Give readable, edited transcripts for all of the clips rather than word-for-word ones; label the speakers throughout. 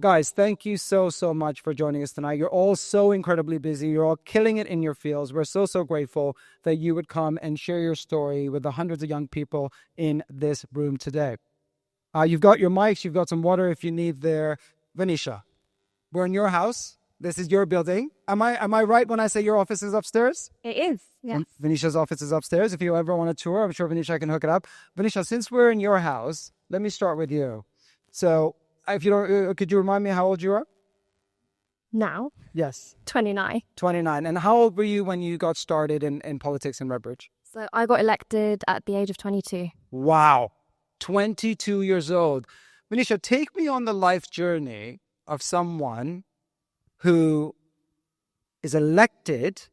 Speaker 1: Guys, thank you so much for joining us tonight. You're all so incredibly busy. You're all killing it in your fields. We're so grateful that you would come and share your story with the hundreds of young people in this room today. You've got your mics. You've got some water if you need there. Vanisha, we're in your house. This is your building. Am I right when I say your office is upstairs?
Speaker 2: It is, yeah.
Speaker 1: Venisha's office is upstairs. If you ever want a tour, I'm sure Vanisha can hook it up. Vanisha, since we're in your house, let me start with you. So, if you don't, could you remind me how old you are?
Speaker 2: Now?
Speaker 1: Yes.
Speaker 2: 29.
Speaker 1: 29. And how old were you when you got started in politics in Redbridge?
Speaker 2: So I got elected at the age of 22.
Speaker 1: Wow. 22 years old. Vanisha, take me on the life journey of someone who is elected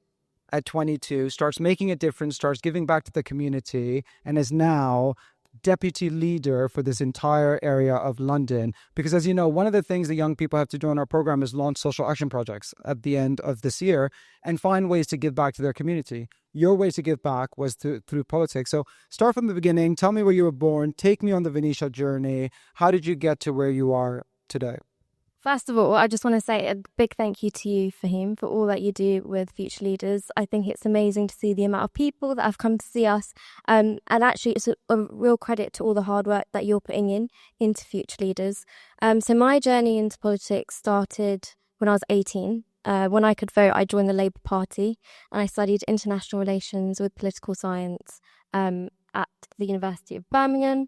Speaker 1: at 22, starts making a difference, starts giving back to the community, and is now deputy leader for this entire area of London. Because as you know, one of the things that young people have to do in our program is launch social action projects at the end of this year and find ways to give back to their community. Your way to give back was through politics. So start from the beginning. Tell me where you were born. Take me on the Vanisha journey. How did you get to where you are today?
Speaker 2: First of all, I just want to say a big thank you to you, Fahim, for all that you do with Future Leaders. I think it's amazing to see the amount of people that have come to see us. And actually, it's a real credit to all the hard work that you're putting into Future Leaders. So my journey into politics started when I was 18. When I could vote, I joined the Labour Party and I studied international relations with political science at the University of Birmingham.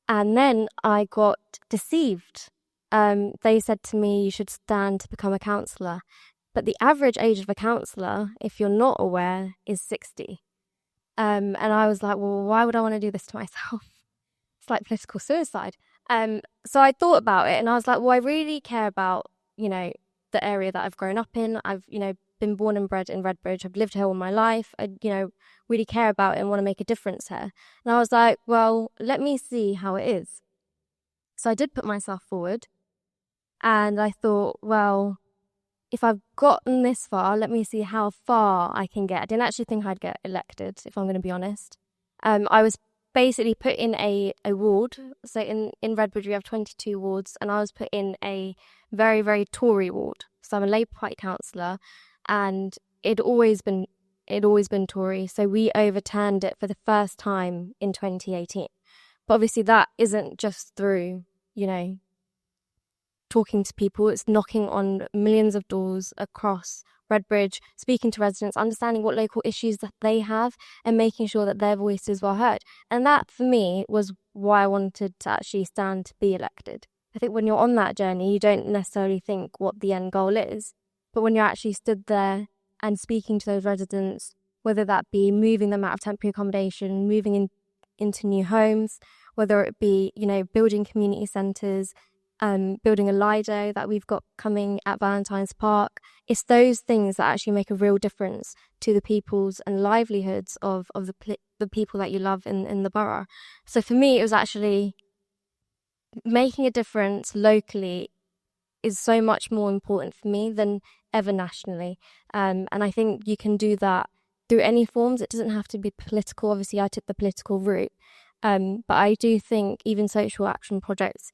Speaker 2: And then I got deceived. They said to me, you should stand to become a councillor. But the average age of a councillor, if you're not aware, is 60. And I was like, well, why would I want to do this to myself? It's like political suicide. So I thought about it and I was like, well, I really care about, the area that I've grown up in. I've, been born and bred in Redbridge. I've lived here all my life. I, really care about it and want to make a difference here. And I was like, well, let me see how it is. So I did put myself forward. And I thought, well, if I've gotten this far, let me see how far I can get. I didn't actually think I'd get elected, if I'm going to be honest. I was basically put in a ward. So in Redbridge, we have 22 wards, and I was put in a very, very Tory ward. So I'm a Labour Party councillor, and it'd always been Tory. So we overturned it for the first time in 2018. But obviously that isn't just through, talking to people. It's knocking on millions of doors across Redbridge, speaking to residents, understanding what local issues that they have and making sure that their voices were heard. And that, for me, was why I wanted to actually stand to be elected. I think when you're on that journey, you don't necessarily think what the end goal is. But when you're actually stood there and speaking to those residents, whether that be moving them out of temporary accommodation, moving into new homes, whether it be, building community centres, building a Lido that we've got coming at Valentine's Park. It's those things that actually make a real difference to the peoples and livelihoods of the people that you love in the borough. So for me, it was actually making a difference locally is so much more important for me than ever nationally. And I think you can do that through any forms. It doesn't have to be political. Obviously, I took the political route. But I do think even social action projects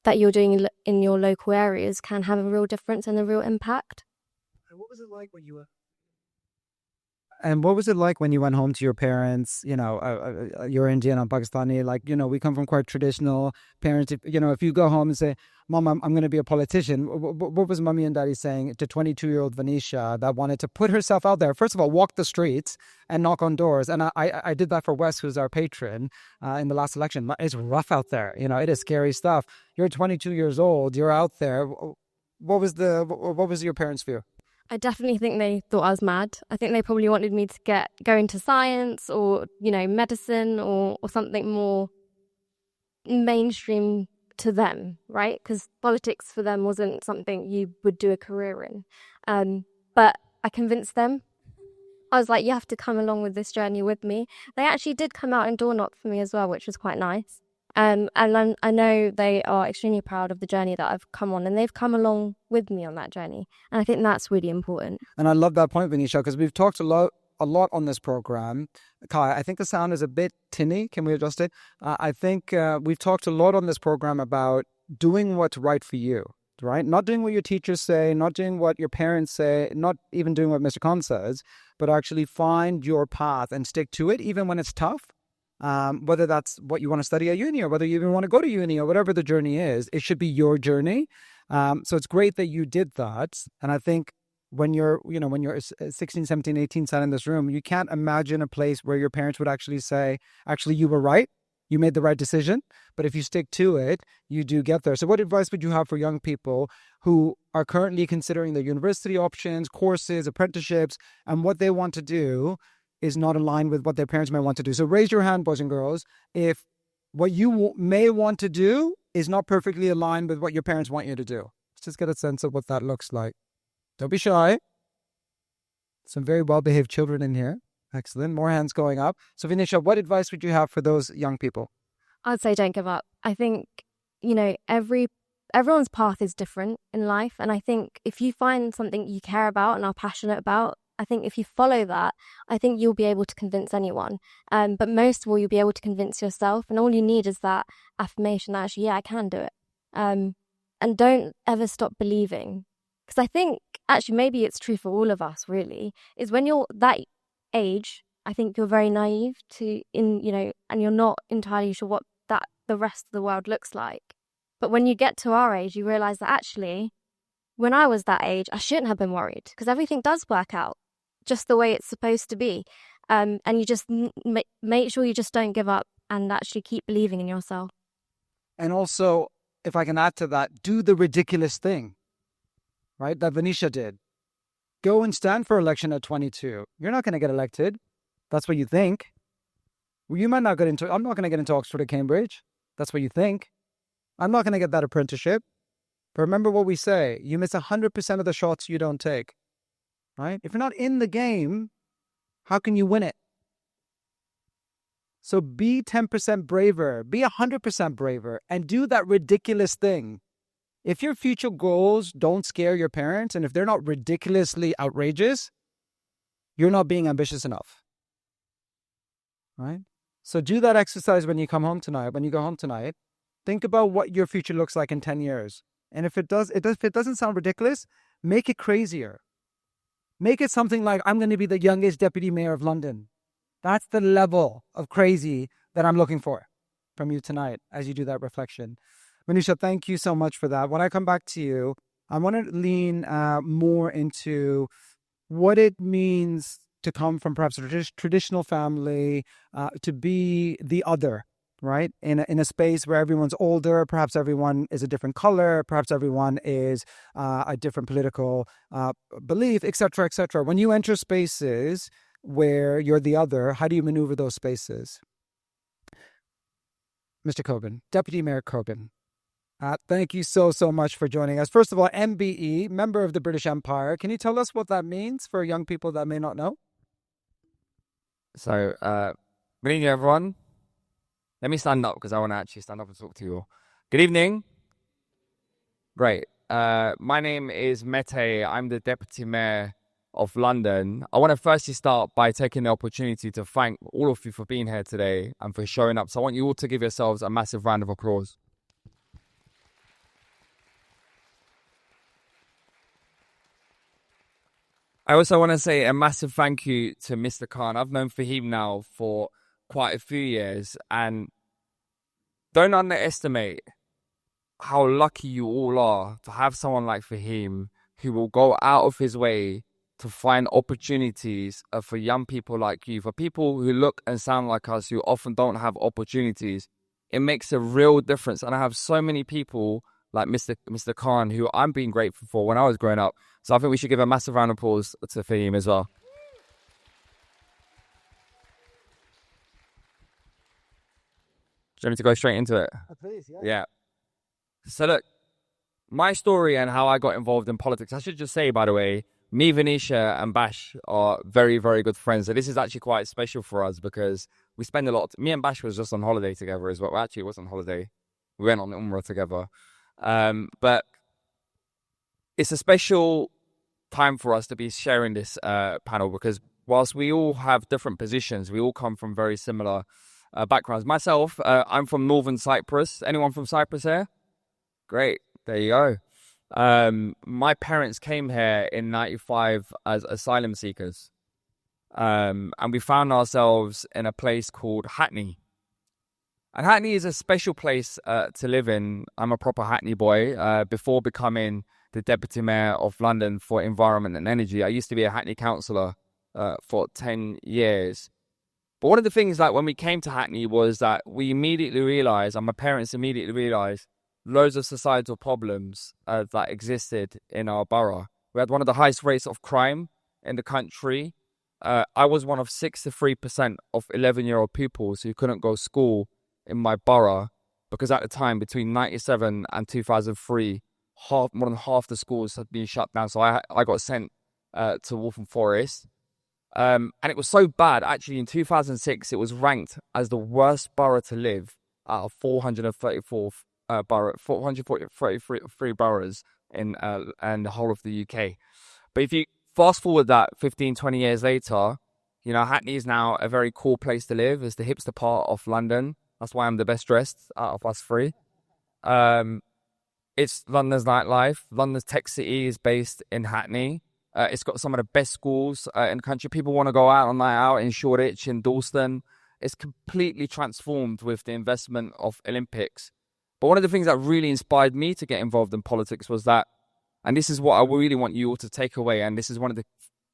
Speaker 2: that you're doing in your local areas can have a real difference and a real impact.
Speaker 1: And what was it like when you were? And what was it like when you went home to your parents? You're Indian, I'm Pakistani. We come from quite traditional parents. If you go home and say, Mom, I'm going to be a politician. What was Mummy and Daddy saying to 22-year-old Vanisha that wanted to put herself out there? First of all, walk the streets and knock on doors. And I did that for Wes, who's our patron, in the last election. It's rough out there. It is scary stuff. You're 22 years old. You're out there. What was your parents' view?
Speaker 2: I definitely think they thought I was mad. I think they probably wanted me to go into science or, medicine or something more mainstream to them, right? Because politics for them wasn't something you would do a career in. But I convinced them. I was like, you have to come along with this journey with me. They actually did come out and door knock for me as well, which was quite nice. And I know they are extremely proud of the journey that I've come on, and they've come along with me on that journey. And I think that's really important.
Speaker 1: And I love that point, Vanisha, because we've talked a lot on this program. Kai, I think the sound is a bit tinny. Can we adjust it? I think we've talked a lot on this program about doing what's right for you. right? Not doing what your teachers say, not doing what your parents say, not even doing what Mr. Khan says, but actually find your path and stick to it, even when it's tough. Whether that's what you want to study at uni or whether you even want to go to uni or whatever the journey is, it should be your journey. So it's great that you did that. And I think when you're 16, 17, 18, sat in this room, you can't imagine a place where your parents would actually say, actually, you were right. You made the right decision. But if you stick to it, you do get there. So what advice would you have for young people who are currently considering their university options, courses, apprenticeships, and what they want to do is not aligned with what their parents may want to do? So raise your hand, boys and girls, if what you may want to do is not perfectly aligned with what your parents want you to do. Let's just get a sense of what that looks like. Don't be shy. Some very well-behaved children in here. Excellent. More hands going up. So Vanisha, what advice would you have for those young people?
Speaker 2: I'd say don't give up. I think, everyone's path is different in life. And I think if you find something you care about and are passionate about, I think if you follow that, I think you'll be able to convince anyone. But most of all, you'll be able to convince yourself. And all you need is that affirmation that actually, I can do it. And don't ever stop believing. Because I think actually maybe it's true for all of us, really, is when you're that age, I think you're very naive and you're not entirely sure what the rest of the world looks like. But when you get to our age, you realize that actually, when I was that age, I shouldn't have been worried because everything does work out just the way it's supposed to be. And you just make sure you just don't give up and actually keep believing in yourself.
Speaker 1: And also, if I can add to that, do the ridiculous thing, right? That Vanisha did. Go and stand for election at 22. You're not going to get elected. That's what you think. Well, you might not get into, I'm not going to get into Oxford or Cambridge. That's what you think. I'm not going to get that apprenticeship. But remember what we say, you miss 100% of the shots you don't take, right? If you're not in the game, how can you win it? So be 10% braver, be 100% braver, and do that ridiculous thing. If your future goals don't scare your parents, and if they're not ridiculously outrageous, you're not being ambitious enough, right? So do that exercise when you come home tonight, when you go home tonight. Think about what your future looks like in 10 years. And if it doesn't sound ridiculous, make it crazier. Make it something like, I'm going to be the youngest deputy mayor of London. That's the level of crazy that I'm looking for from you tonight as you do that reflection. Vanisha, thank you so much for that. When I come back to you, I want to lean more into what it means to come from perhaps a traditional family, to be the other, right? In a space where everyone's older, perhaps everyone is a different color, perhaps everyone is a different political belief, etc., etc. When you enter spaces where you're the other, how do you maneuver those spaces? Mr. Coban, Deputy Mayor Coban, thank you so much for joining us. First of all, MBE, Member of the British Empire. Can you tell us what that means for young people that may not know?
Speaker 3: So, good evening, everyone. Let me stand up because I want to actually stand up and talk to you all. Good evening. Great. My name is Mete. I'm the Deputy Mayor of London. I want to firstly start by taking the opportunity to thank all of you for being here today and for showing up. So I want you all to give yourselves a massive round of applause. I also want to say a massive thank you to Mr. Khan. I've known Fahim now for quite a few years, and don't underestimate how lucky you all are to have someone like Fahim who will go out of his way to find opportunities for young people like you, for people who look and sound like us who often don't have opportunities. It makes a real difference, and I have so many people like Mr. Khan who I'm being grateful for when I was growing up. So I think we should give a massive round of applause to Fahim as well. Do you want me to go straight into it?
Speaker 1: Please,
Speaker 3: Yeah. So look, my story and how I got involved in politics, I should just say, by the way, me, Vanisha and Bash are very, very good friends. So this is actually quite special for us because we spend a lot. Me and Bash was just on holiday together as well. Well, actually, it wasn't holiday. We went on Umrah together. But it's a special time for us to be sharing this panel because whilst we all have different positions, we all come from very similar backgrounds. Myself, I'm from Northern Cyprus. Anyone from Cyprus here? Great. There you go. My parents came here in 95 as asylum seekers. And we found ourselves in a place called Hackney. And Hackney is a special place to live in. I'm a proper Hackney boy. Before becoming the Deputy Mayor of London for Environment and Energy, I used to be a Hackney councillor for 10 years. But one of the things that when we came to Hackney was that we immediately realised, and my parents immediately realised, loads of societal problems that existed in our borough. We had one of the highest rates of crime in the country. I was one of 63% of 11-year-old pupils who couldn't go to school in my borough because at the time, between 97 and 2003, more than half the schools had been shut down. So I got sent to Waltham Forest. And it was so bad, actually, in 2006, it was ranked as the worst borough to live out of 433 boroughs in the whole of the UK. But if you fast forward that 15, 20 years later, you know, Hackney is now a very cool place to live. It's the hipster part of London. That's why I'm the best dressed out of us three. It's London's nightlife. London's tech city is based in Hackney. It's got some of the best schools in the country. People want to go out on night out in Shoreditch, in Dalston. It's completely transformed with the investment of Olympics. But one of the things that really inspired me to get involved in politics was that, and this is what I really want you all to take away, and this is one of the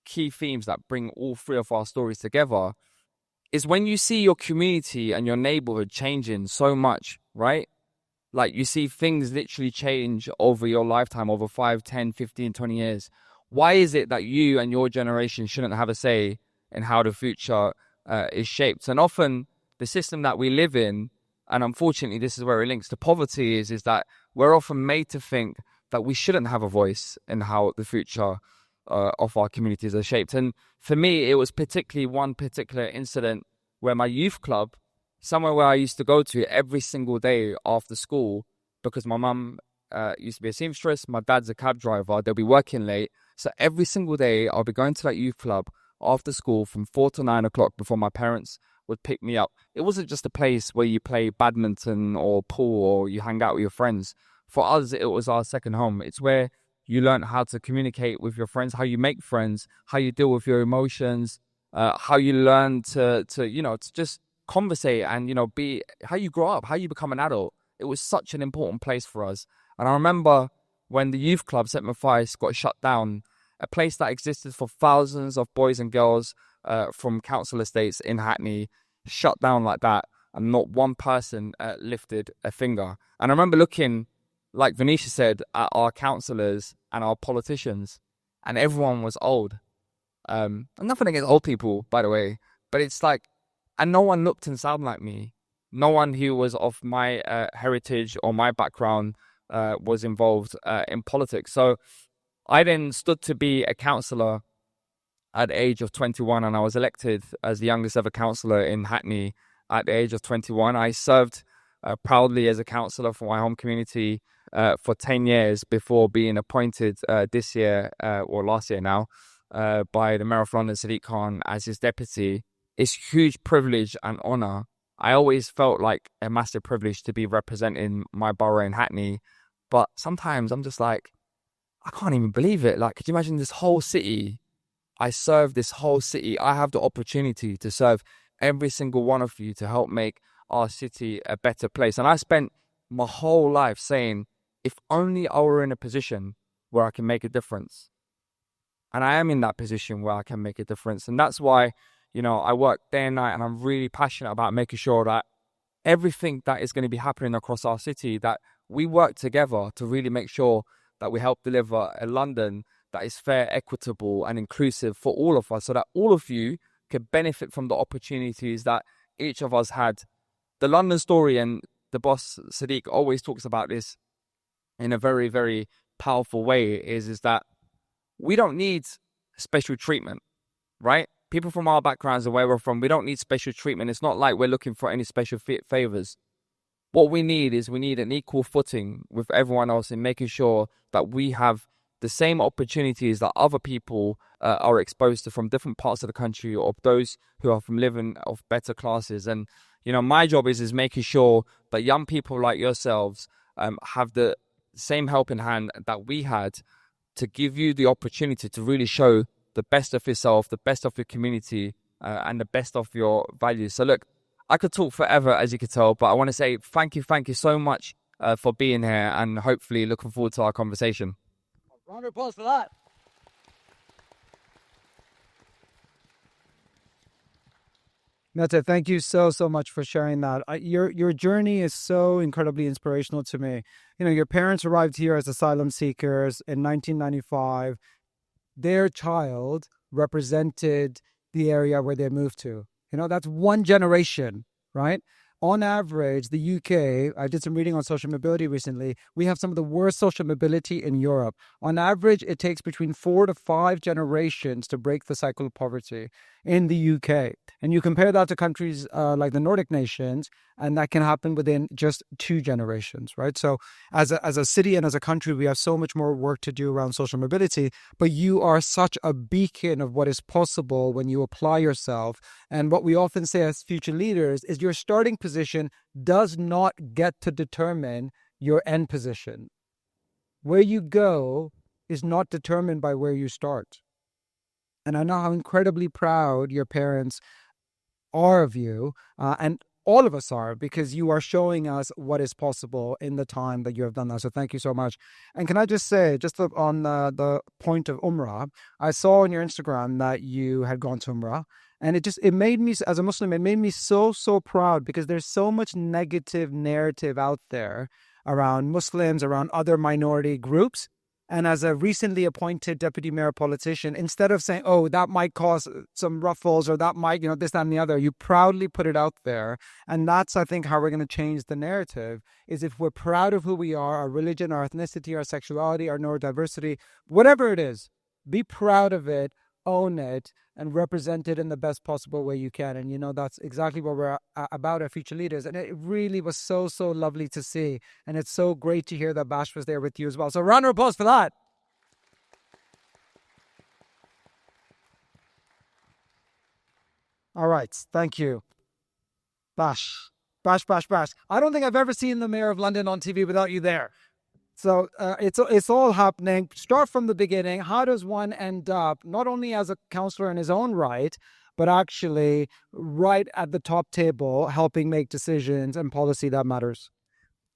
Speaker 3: key themes that bring all three of our stories together, is when you see your community and your neighborhood changing so much, right? Like you see things literally change over your lifetime, over 5, 10, 15, 20 years. Why is it that you and your generation shouldn't have a say in how the future is shaped? And often the system that we live in, and unfortunately this is where it links to poverty, is that we're often made to think that we shouldn't have a voice in how the future of our communities are shaped. And for me, it was particularly one particular incident where my youth club, somewhere where I used to go to every single day after school, because my mum used to be a seamstress, my dad's a cab driver, they'll be working late. So every single day I'll be going to that youth club after school from 4 to 9 o'clock before my parents would pick me up. It wasn't just a place where you play badminton or pool or you hang out with your friends. For us, it was our second home. It's where you learn how to communicate with your friends, how you make friends, how you deal with your emotions, how you learn to just conversate and, be how you grow up, how you become an adult. It was such an important place for us. And I remember when the youth club, St. Matthias, got shut down, a place that existed for thousands of boys and girls from council estates in Hackney, shut down like that, and not one person lifted a finger. And I remember looking, like Vanisha said, at our councillors and our politicians, and everyone was old. And nothing against old people, by the way, but it's like, and no one looked and sounded like me. No one who was of my heritage or my background was involved in politics. So I then stood to be a councillor at the age of 21, and I was elected as the youngest ever councillor in Hackney at the age of 21. I served proudly as a councillor for my home community for 10 years before being appointed this year, or last year now, by the Mayor of London, Sadiq Khan, as his deputy. It's a huge privilege and honour. I always felt like a massive privilege to be representing my borough in Hackney. But sometimes I'm just like, I can't even believe it. Like, could you imagine this whole city? I serve this whole city. I have the opportunity to serve every single one of you to help make our city a better place. And I spent my whole life saying, if only I were in a position where I can make a difference. And I am in that position where I can make a difference. And that's why, I work day and night, and I'm really passionate about making sure that everything that is going to be happening across our city, that we work together to really make sure that we help deliver a London that is fair, equitable, and inclusive for all of us, so that all of you can benefit from the opportunities that each of us had. The London story, and the boss Sadiq always talks about this in a very, very powerful way, is that we don't need special treatment, right? People from our backgrounds and where we're from, we don't need special treatment. It's not like we're looking for any special favors. What we need is an equal footing with everyone else in making sure that we have the same opportunities that other people are exposed to from different parts of the country, or those who are from living of better classes. And, my job is making sure that young people like yourselves have the same helping hand that we had to give you the opportunity to really show the best of yourself, the best of your community, and the best of your values. So look, I could talk forever, as you could tell, but I want to say thank you so much for being here, and hopefully looking forward to our conversation.
Speaker 1: Round of applause for that. Mete, thank you so much for sharing that. Your journey is so incredibly inspirational to me. You know, your parents arrived here as asylum seekers in 1995. Their child represented the area where they moved to. You know, that's one generation, right? On average, the UK, I did some reading on social mobility recently, we have some of the worst social mobility in Europe. On average, it takes between 4 to 5 generations to break the cycle of poverty in the UK. And you compare that to countries like the Nordic nations, and that can happen within just 2 generations, right? So as a city and as a country, we have so much more work to do around social mobility, but you are such a beacon of what is possible when you apply yourself. And what we often say as future leaders is your starting position does not get to determine your end position. Where you go is not determined by where you start. And I know how incredibly proud your parents are of you, and all of us are, because you are showing us what is possible in the time that you have done that. So thank you so much. And can I just say, just on the point of Umrah, I saw on your Instagram that you had gone to Umrah, and it made me, as a Muslim, it made me so proud, because there's so much negative narrative out there around Muslims, around other minority groups. And as a recently appointed deputy mayor politician, instead of saying, oh, that might cause some ruffles, or that might, this, that, and the other, you proudly put it out there. And that's, I think, how we're going to change the narrative, is if we're proud of who we are, our religion, our ethnicity, our sexuality, our neurodiversity, whatever it is, be proud of it, own it, and represent it in the best possible way you can. And that's exactly what we're about at Future Leaders. And it really was so lovely to see. And it's so great to hear that Bash was there with you as well. So round of applause for that. All right, thank you. Bash. I don't think I've ever seen the Mayor of London on TV without you there. So it's all happening. Start from the beginning. How does one end up not only as a councillor in his own right, but actually right at the top table, helping make decisions and policy that matters?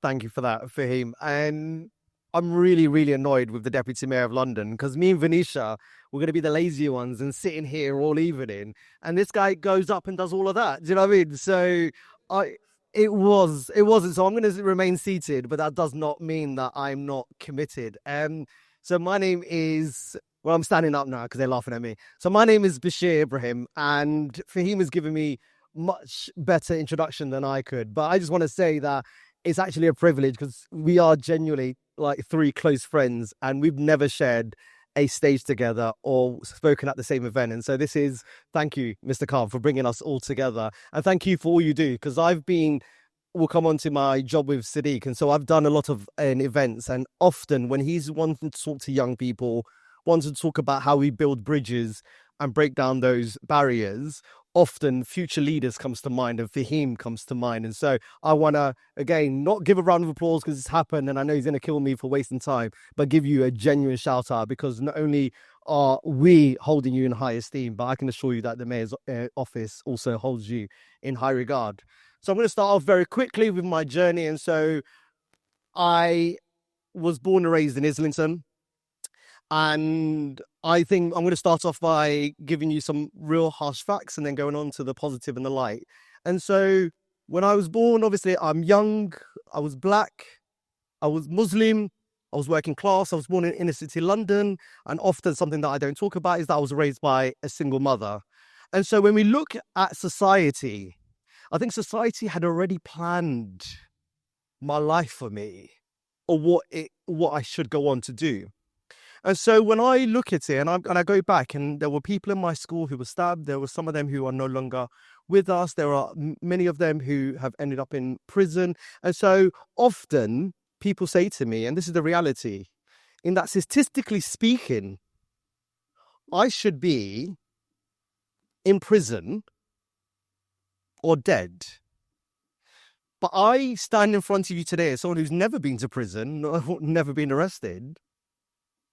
Speaker 4: Thank you for that, Fahim. And I'm really annoyed with the Deputy Mayor of London, because me and Vanisha, we're going to be the lazy ones and sitting here all evening. And this guy goes up and does all of that. Do you know what I mean? So it wasn't. So I'm going to remain seated, but that does not mean that I'm not committed. So my name is, well, I'm standing up now because they're laughing at me. So my name is Bashir Ibrahim, and Fahim has given me much better introduction than I could. But I just want to say that it's actually a privilege, because we are genuinely like 3 close friends, and we've never shared a stage together or spoken at the same event. And so thank you, Mr. Khan, for bringing us all together. And thank you for all you do, because we'll come on to my job with Sadiq. And so I've done a lot of events, and often when he's wanting to talk to young people, wanting to talk about how we build bridges and break down those barriers, often Future Leaders comes to mind and Fahim comes to mind. And so I want to, again, not give a round of applause because it's happened and I know he's going to kill me for wasting time, but give you a genuine shout out, because not only are we holding you in high esteem, but I can assure you that the Mayor's office also holds you in high regard. So I'm going to start off very quickly with my journey. And so I was born and raised in Islington. And I think I'm going to start off by giving you some real harsh facts and then going on to the positive and the light. And so when I was born, obviously I'm young, I was black, I was Muslim, I was working class, I was born in inner city London. And often something that I don't talk about is that I was raised by a single mother. And so when we look at society, I think society had already planned my life for me, or what I should go on to do. And so when I look at it and I go back, and there were people in my school who were stabbed, there were some of them who are no longer with us, there are many of them who have ended up in prison. And so often people say to me, and this is the reality, in that statistically speaking, I should be in prison or dead. But I stand in front of you today as someone who's never been to prison, never been arrested.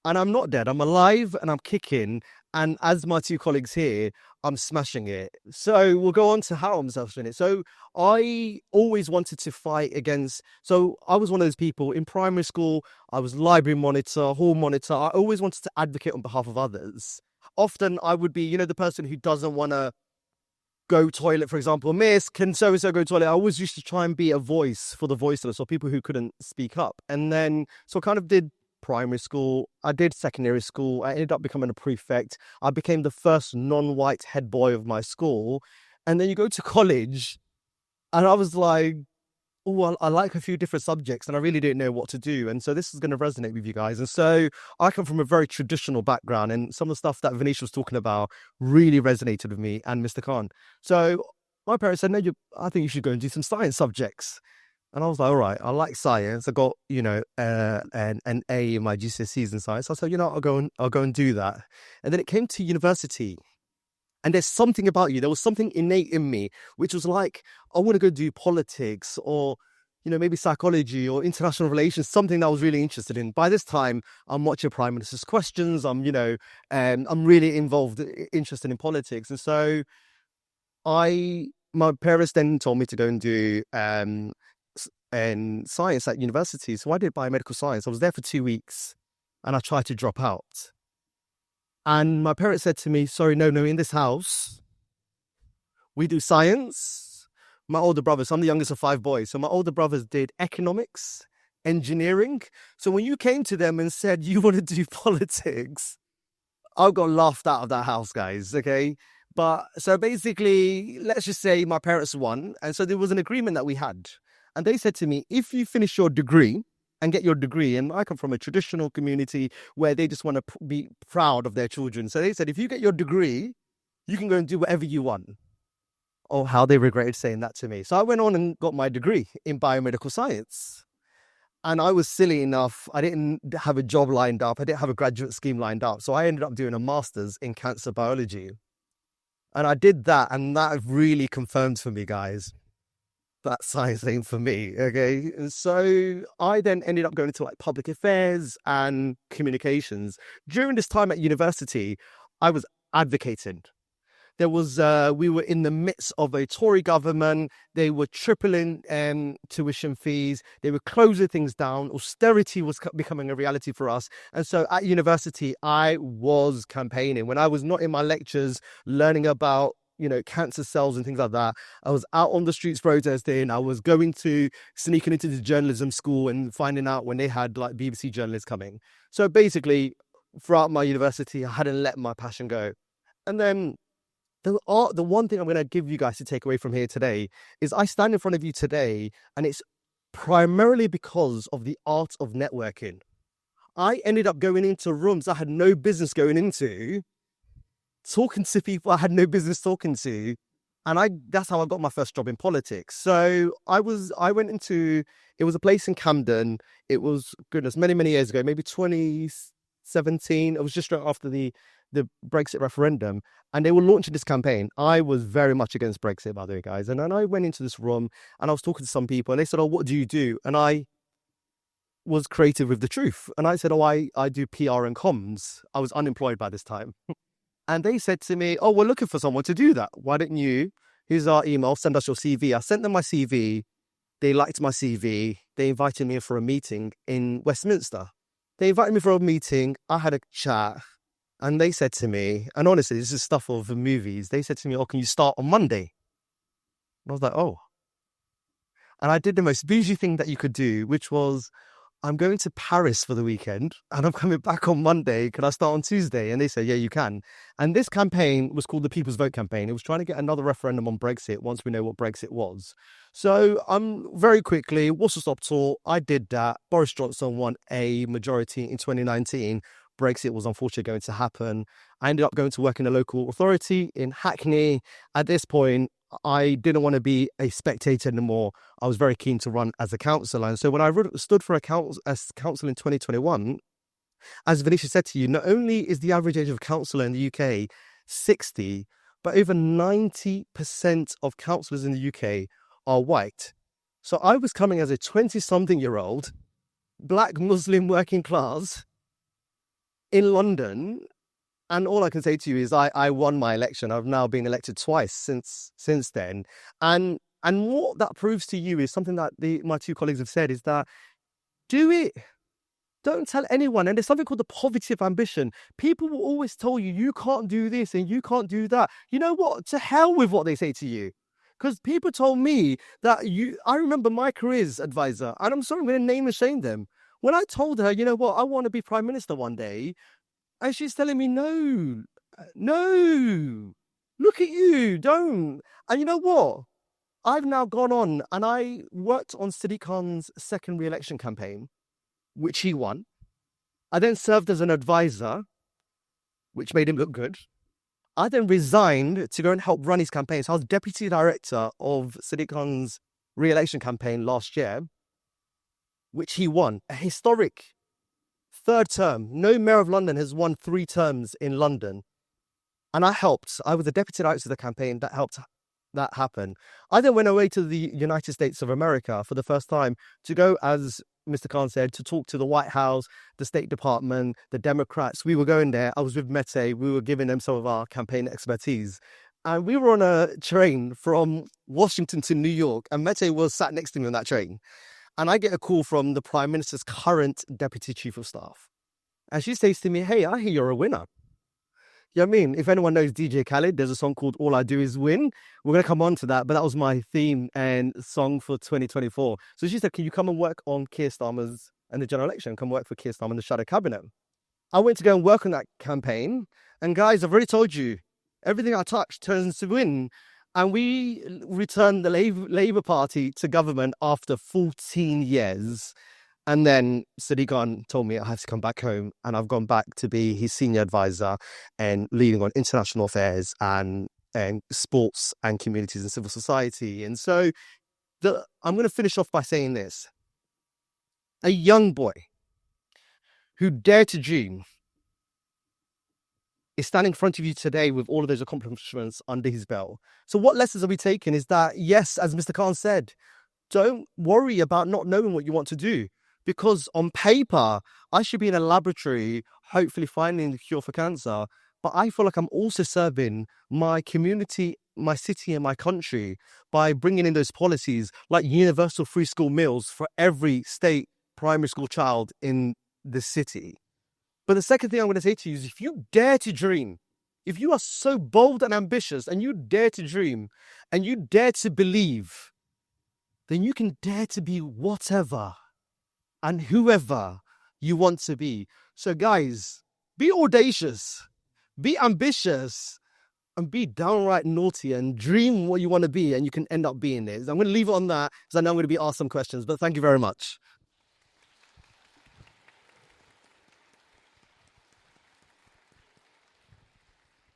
Speaker 4: And I'm not dead. I'm alive and I'm kicking. And as my two colleagues here, I'm smashing it. So we'll go on to how I'm smashing it. So I always wanted to fight against. So I was one of those people in primary school. I was library monitor, hall monitor. I always wanted to advocate on behalf of others. Often I would be, the person who doesn't want to go toilet, for example. Miss, can so-and-so go toilet? I always used to try and be a voice for the voiceless or people who couldn't speak up. And then, so I kind of did primary school, I did secondary school, I ended up becoming a prefect. I became the first non-white head boy of my school. And then you go to college, and I was like, oh, I like a few different subjects, and I really didn't know what to do. And so this is going to resonate with you guys. And so I come from a very traditional background, and some of the stuff that Vanisha was talking about really resonated with me and Mr. Khan. So my parents said, no, I think you should go and do some science subjects. And I was like, all right, I like science. I got, an A in my GCSEs in science. I said, I'll go and do that. And then it came to university. And there's something about you. There was something innate in me, which was like, I want to go do politics or, maybe psychology or international relations, something that I was really interested in. By this time, I'm watching Prime Minister's Questions. I'm really interested in politics. And so my parents then told me to go and do science at university. So I did biomedical science. I was there for 2 weeks and I tried to drop out. And my parents said to me, sorry, no, in this house, we do science. My older brothers, I'm the youngest of 5 boys. So my older brothers did economics, engineering. So when you came to them and said you want to do politics, I got laughed out of that house, guys. Okay. But so basically, let's just say my parents won. And so there was an agreement that we had. And they said to me, if you finish your degree and get your degree, and I come from a traditional community where they just want to be proud of their children. So they said, if you get your degree, you can go and do whatever you want. Oh, how they regretted saying that to me. So I went on and got my degree in biomedical science. And I was silly enough, I didn't have a job lined up. I didn't have a graduate scheme lined up. So I ended up doing a master's in cancer biology. And I did that, and that really confirmed for me, guys, that science ain't for me, okay? And so I then ended up going into like public affairs and communications. During this time at university, I was advocating. There was, we were in the midst of a Tory government. They were tripling tuition fees. They were closing things down. Austerity was becoming a reality for us. And so at university, I was campaigning. When I was not in my lectures learning about, cancer cells and things like that, I was out on the streets protesting. I was sneaking into the journalism school and finding out when they had like BBC journalists coming. So basically, throughout my university, I hadn't let my passion go. And then the one thing I'm going to give you guys to take away from here today is I stand in front of you today, and it's primarily because of the art of networking. I ended up going into rooms I had no business going into, talking to people I had no business talking to, and that's how I got my first job in politics. So it was a place in Camden. It was, goodness, many, many years ago, maybe 2017. It was just right after the Brexit referendum, and they were launching this campaign. I was very much against Brexit, by the way, guys. And then I went into this room and I was talking to some people, and they said, oh, what do you do? And I was creative with the truth. And I said, oh, I do PR and comms. I was unemployed by this time. And they said to me, oh, we're looking for someone to do that. Why don't you, here's our email, send us your CV. I sent them my CV. They liked my CV. They invited me in for a meeting in Westminster. They invited me for a meeting. I had a chat. And they said to me, and honestly, this is stuff of the movies. They said to me, oh, can you start on Monday? And I was like, oh. And I did the most bougie thing that you could do, which was, I'm going to Paris for the weekend and I'm coming back on Monday. Can I start on Tuesday? And they said, yeah, you can. And this campaign was called the People's Vote campaign. It was trying to get another referendum on Brexit once we know what Brexit was. So very quickly, what's the stop tour? I did that. Boris Johnson won a majority in 2019. Brexit was unfortunately going to happen. I ended up going to work in a local authority in Hackney. At this point, I didn't want to be a spectator anymore. I was very keen to run as a councillor. And so when I stood for as councillor in 2021, as Vanisha said to you, not only is the average age of councillor in the UK 60, but over 90% of councillors in the UK are white. So I was coming as a 20-something-year-old, black Muslim working class in London. And all I can say to you is I won my election. I've now been elected twice since then. And what that proves to you is something that my two colleagues have said, is that do it. Don't tell anyone. And there's something called the poverty of ambition. People will always tell you, you can't do this and you can't do that. You know what? To hell with what they say to you. Because people told me that I remember my careers advisor, and I'm sorry, I'm going to name and shame them. When I told her, you know what, I want to be prime minister one day, and she's telling me, no, look at you, don't. And you know what? I've now gone on and I worked on Sadiq Khan's second re-election campaign, which he won. I then served as an advisor, which made him look good. I then resigned to go and help run his campaign. So I was deputy director of Sadiq Khan's re-election campaign last year, which he won. A historic third term. No mayor of London has won 3 terms in London. And I was the deputy director of the campaign that helped that happen. I then went away to the United States of America for the first time to go, as Mr. Khan said, to talk to the White House, the State Department, the Democrats. We were going there. I was with Mete. We were giving them some of our campaign expertise. And we were on a train from Washington to New York, and Mete was sat next to me on that train. And I get a call from the Prime Minister's current Deputy Chief of Staff. And she says to me, hey, I hear you're a winner. You know what I mean? If anyone knows DJ Khaled, there's a song called All I Do Is Win. We're going to come on to that, but that was my theme and song for 2024. So she said, can you come and work on Keir Starmer's and the general election? Come work for Keir Starmer and the Shadow Cabinet. I went to go and work on that campaign. And guys, I've already told you, everything I touch turns to win. And we returned the Labour Party to government after 14 years. And then Sadiq Khan told me I have to come back home, and I've gone back to be his senior advisor and leading on international affairs and sports and communities and civil society. And so I'm going to finish off by saying this. A young boy who dared to dream is standing in front of you today with all of those accomplishments under his belt. So what lessons are we taking is that, yes, as Mr. Khan said, don't worry about not knowing what you want to do. Because on paper, I should be in a laboratory, hopefully finding the cure for cancer. But I feel like I'm also serving my community, my city and my country by bringing in those policies like universal free school meals for every state primary school child in the city. But the second thing I'm going to say to you is, if you dare to dream, if you are so bold and ambitious and you dare to dream and you dare to believe, then you can dare to be whatever and whoever you want to be. So guys, be audacious, be ambitious, and be downright naughty and dream what you want to be, and you can end up being it. So I'm going to leave it on that, because I know I'm going to be asked some questions, but thank you very much.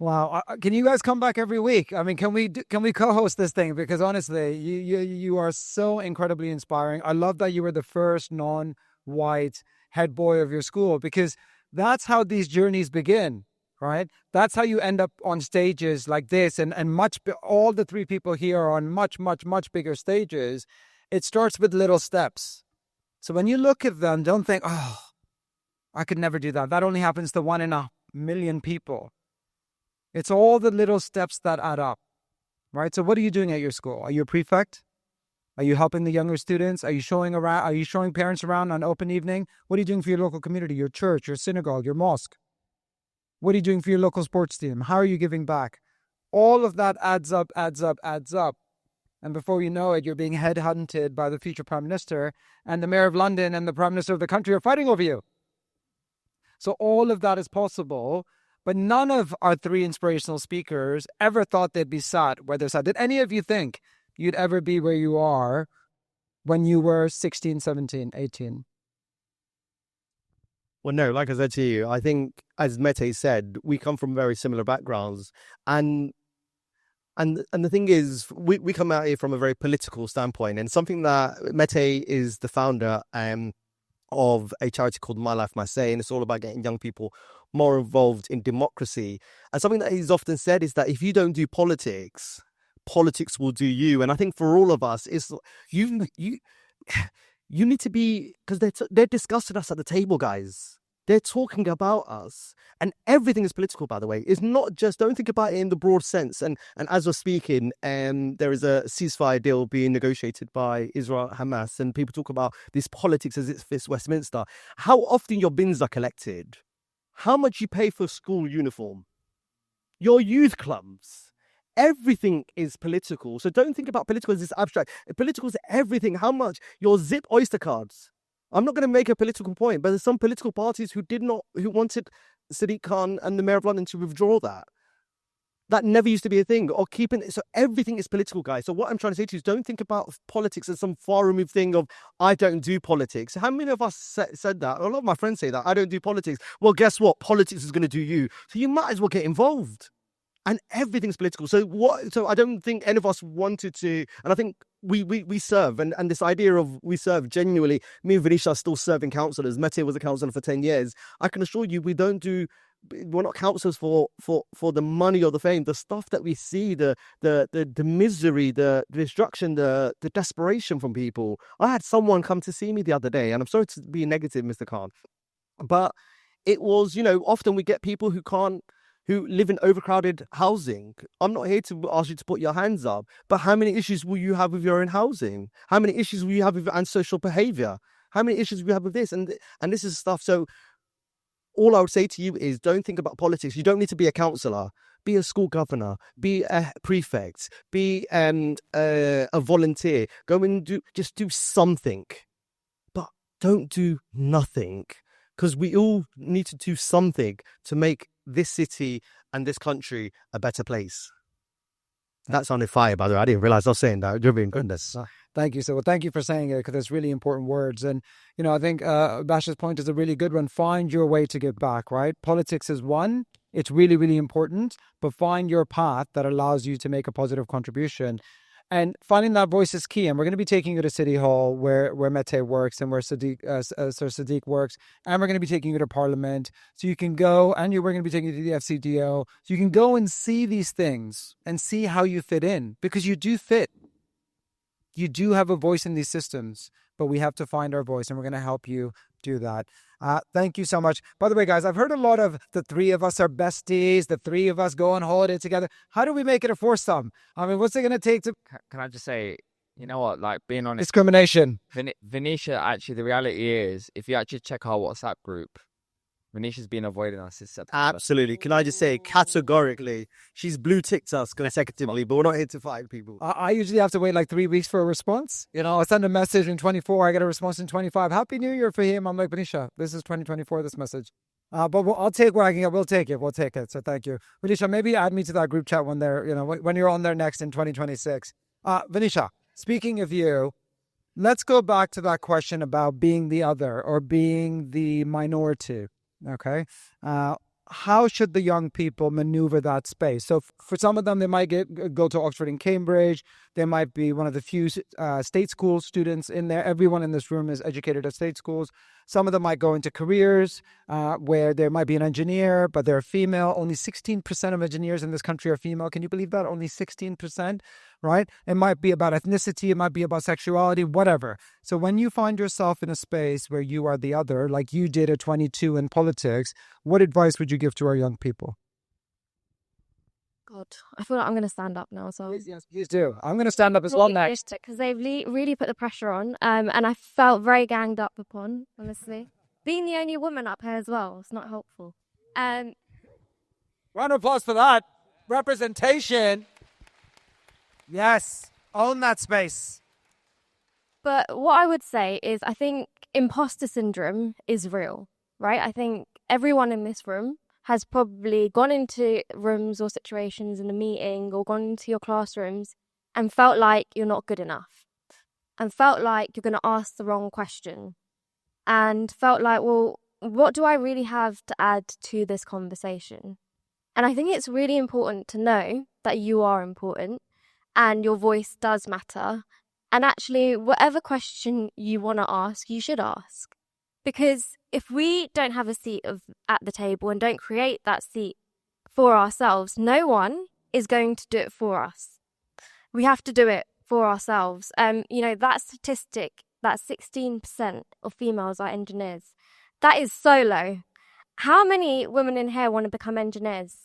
Speaker 1: Wow, can you guys come back every week? I mean, can we co-host this thing? Because honestly, you are so incredibly inspiring. I love that you were the first non-white head boy of your school, because that's how these journeys begin, right? That's how you end up on stages like this, and all the 3 people here are on much bigger stages. It starts with little steps. So when you look at them, don't think, oh, I could never do that. That only happens to 1 in a million people. It's all the little steps that add up, right? So what are you doing at your school? Are you a prefect? Are you helping the younger students? Are you showing parents around on open evening? What are you doing for your local community, your church, your synagogue, your mosque? What are you doing for your local sports team? How are you giving back? All of that adds up. And before you know it, you're being headhunted by the future Prime Minister, and the Mayor of London and the Prime Minister of the country are fighting over you. So all of that is possible. But none of our 3 inspirational speakers ever thought they'd be sat where they're sat. Did any of you think you'd ever be where you are when you were 16, 17, 18?
Speaker 4: Well, no, like I said to you, I think, as Mete said, we come from very similar backgrounds. And the thing is, we come out here from a very political standpoint. And something that Mete is the founder of a charity called My Life, My Say, and it's all about getting young people more involved in democracy. And something that he's often said is that if you don't do politics, politics will do you. And I think for all of us, it's you need to be, because they're discussing us at the table, guys. They're talking about us, and everything is political, by the way. It's not just, don't think about it in the broad sense. And as we're speaking, there is a ceasefire deal being negotiated by Israel Hamas, and people talk about this politics as if it's Westminster. How often your bins are collected, how much you pay for school uniform, your youth clubs, everything is political. So don't think about political as this abstract. Political is everything. How much your Zip Oyster cards. I'm not going to make a political point, but there's some political parties who wanted Sadiq Khan and the Mayor of London to withdraw that. That never used to be a thing. Or so everything is political, guys. So what I'm trying to say to you is, don't think about politics as some far removed thing of, I don't do politics. How many of us said that? A lot of my friends say that, I don't do politics. Well, guess what? Politics is going to do you. So you might as well get involved. And everything's political. So I don't think any of us wanted to, and I think we serve, and this idea of we serve, genuinely, me and Vanisha are still serving councillors. Mete was a councillor for 10 years. I can assure you, we're not councillors for the money or the fame. The stuff that we see, the misery, the destruction, the desperation from people. I had someone come to see me the other day, and I'm sorry to be negative, Mr. Khan, but it was, often we get people who live in overcrowded housing. I'm not here to ask you to put your hands up, but how many issues will you have with your own housing? How many issues will you have with antisocial behaviour? How many issues will you have with this? And this is stuff. So all I would say to you is, don't think about politics. You don't need to be a councillor. Be a school governor. Be a prefect. Be a volunteer. Go and do something. But don't do nothing. Because we all need to do something to make this city and this country a better place. That sounded fire, by the way. I didn't realize I was saying that. Goodness.
Speaker 1: Thank you. So, thank you for saying it, because it's really important words. And, I think Bashir's point is a really good one. Find your way to give back, right? Politics is one. It's really, really important. But find your path that allows you to make a positive contribution. And finding that voice is key. And we're going to be taking you to City Hall, where Mete works and where Sir Sadiq works. And we're going to be taking you to Parliament. So you can go, and we're going to be taking you to the FCDO. So you can go and see these things and see how you fit in. Because you do fit. You do have a voice in these systems. But we have to find our voice, and we're going to help you do that. Thank you so much. By the way, guys, I've heard a lot of the three of us are besties, the three of us go on holiday together. How do we make it a foursome? I mean, what's it going to take to...
Speaker 3: Can I just say, you know what, like, being honest...
Speaker 1: Discrimination.
Speaker 3: Vanisha, actually, the reality is, if you actually check our WhatsApp group, Vanisha's been avoiding us since September.
Speaker 4: Absolutely. Can I just say, categorically, she's blue ticked us consecutively, but we're not here to fight people.
Speaker 1: I usually have to wait like 3 weeks for a response. I send a message in 24, I get a response in 25. Happy New Year for him. I'm like, Vanisha, this is 2024, this message. But I'll take what I can get. We'll take it. So thank you. Vanisha, maybe add me to that group chat when when you're on there next in 2026. Vanisha, speaking of you, let's go back to that question about being the other or being the minority. Okay. How should the young people maneuver that space? So for some of them, they might go to Oxford and Cambridge. They might be one of the few state school students in there. Everyone in this room is educated at state schools. Some of them might go into careers where there might be an engineer, but they're female. Only 16% of engineers in this country are female. Can you believe that? Only 16%, right? It might be about ethnicity. It might be about sexuality, whatever. So when you find yourself in a space where you are the other, like you did at 22 in politics, what advice would you give to our young people?
Speaker 2: God, I feel like I'm going to stand up now. So
Speaker 1: Yes, please do. I'm going to stand up as well next.
Speaker 2: Because they've really put the pressure on. And I felt very ganged up upon, honestly. Being the only woman up here as well, it's not helpful.
Speaker 1: Round of applause for that. Representation. Yes. Own that space.
Speaker 2: But what I would say is I think imposter syndrome is real, right? I think everyone in this room has probably gone into rooms or situations in a meeting or gone into your classrooms and felt like you're not good enough and felt like you're going to ask the wrong question and felt like, well, what do I really have to add to this conversation? And I think it's really important to know that you are important and your voice does matter. And actually, whatever question you want to ask, you should ask. Because if we don't have a seat at the table and don't create that seat for ourselves, no one is going to do it for us. We have to do it for ourselves. That statistic, that 16% of females are engineers, that is so low. How many women in here want to become engineers?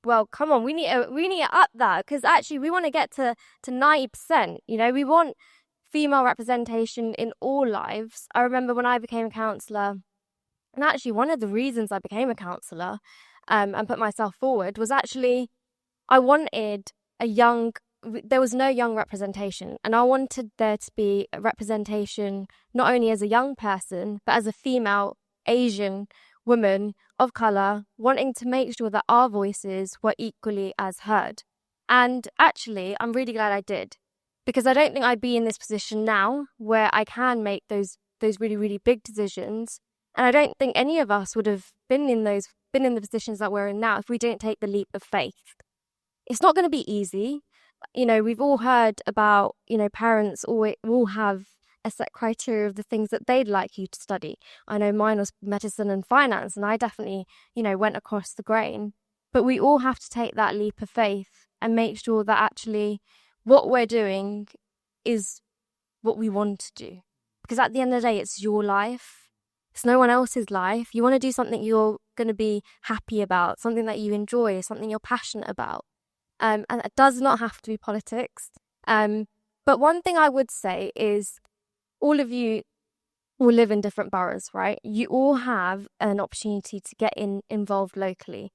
Speaker 2: Well, come on, we need to up that, because actually we want to get to 90%. We want female representation in all lives. I remember when I became a counsellor, and actually one of the reasons I became a counsellor and put myself forward was actually I wanted there was no young representation, and I wanted there to be a representation not only as a young person, but as a female Asian woman of colour, wanting to make sure that our voices were equally as heard. And actually, I'm really glad I did, because I don't think I'd be in this position now where I can make those really, really big decisions. And I don't think any of us would have been in the positions that we're in now if we didn't take the leap of faith. It's not going to be easy. We've all heard about, parents all have a set criteria of the things that they'd like you to study. I know mine was medicine and finance, and I definitely, went across the grain. But we all have to take that leap of faith and make sure that actually what we're doing is what we want to do. Because at the end of the day, it's your life. It's no one else's life. You want to do something you're going to be happy about, something that you enjoy, something you're passionate about. And it does not have to be politics. But one thing I would say is all of you all live in different boroughs, right? You all have an opportunity to get involved locally.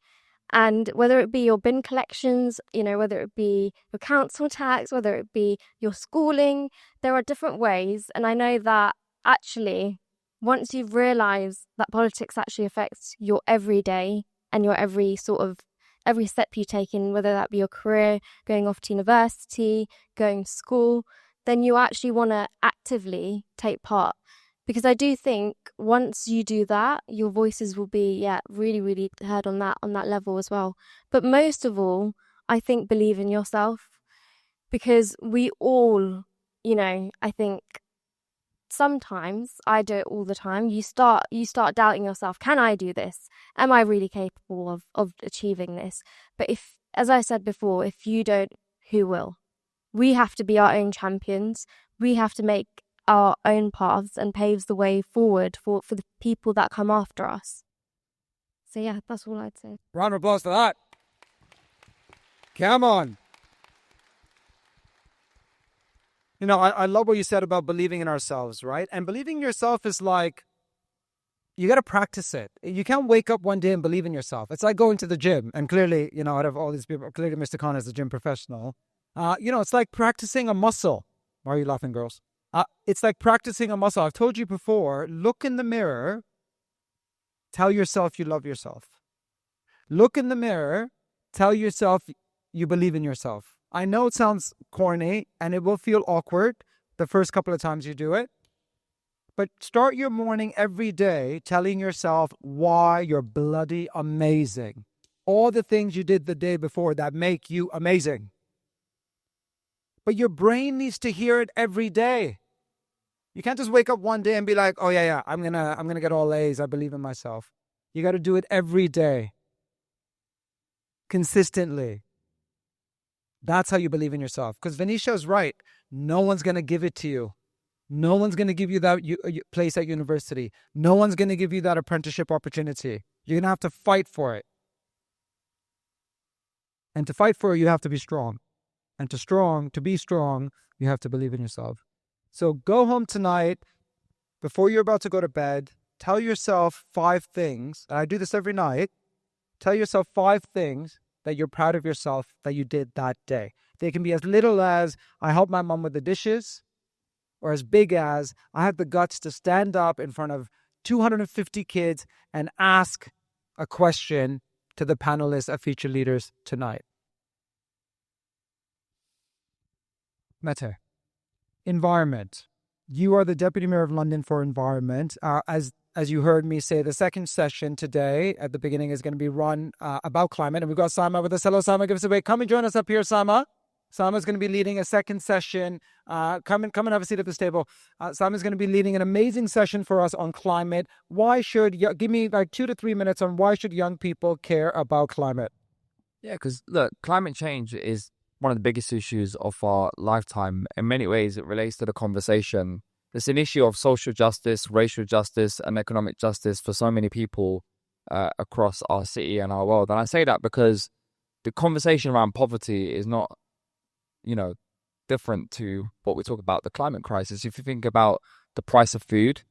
Speaker 2: And whether it be your bin collections, whether it be your council tax, whether it be your schooling, there are different ways. And I know that actually, once you've realised that politics actually affects your everyday and your every step you take in, whether that be your career, going off to university, going to school, then you actually want to actively take part. Because I do think once you do that, your voices will be, really, really heard on that level as well. But most of all, I think believe in yourself. Because we all, I think sometimes, I do it all the time, you start doubting yourself. Can I do this? Am I really capable of achieving this? But if, as I said before, if you don't, who will? We have to be our own champions. We have to make our own paths and paves the way forward for the people that come after us. So yeah, that's all I'd say.
Speaker 1: Round of applause for that. Come on. I love what you said about believing in ourselves, right? And believing in yourself is like, you got to practice it. You can't wake up one day and believe in yourself. It's like going to the gym. And clearly, out of all these people, clearly Mr. Khan is a gym professional. It's like practicing a muscle. Why are you laughing, girls? It's like practicing a muscle. I've told you before, look in the mirror, tell yourself you love yourself. Look in the mirror, tell yourself you believe in yourself. I know it sounds corny and it will feel awkward the first couple of times you do it, but start your morning every day telling yourself why you're bloody amazing. All the things you did the day before that make you amazing. But your brain needs to hear it every day. You can't just wake up one day and be like, oh yeah, I'm gonna get all A's. I believe in myself. You got to do it every day. Consistently. That's how you believe in yourself. Because Vanisha is right. No one's going to give it to you. No one's going to give you that place at university. No one's going to give you that apprenticeship opportunity. You're going to have to fight for it. And to fight for it, you have to be strong. And to be strong, you have to believe in yourself. So go home tonight, before you're about to go to bed, tell yourself 5 things. And I do this every night. Tell yourself 5 things that you're proud of yourself that you did that day. They can be as little as, I helped my mom with the dishes, or as big as, I had the guts to stand up in front of 250 kids and ask a question to the panelists of Feature Leaders tonight. Mete, environment. You are the Deputy Mayor of London for Environment. As you heard me say, the second session today at the beginning is going to be run about climate. And we've got Sama with us. Hello, Sama. Give us a wave. Come and join us up here, Sama. Sama's going to be leading a second session. Come and have a seat at this table. Sama's going to be leading an amazing session for us on climate. Give me like 2 to 3 minutes on why should young people care about climate?
Speaker 3: Yeah, because look, climate change is one of the biggest issues of our lifetime. In many ways, it relates to the conversation. It's an issue of social justice, racial justice, and economic justice for so many people across our city and our world. And I say that because the conversation around poverty is not, different to what we talk about, the climate crisis. If you think about the price of food,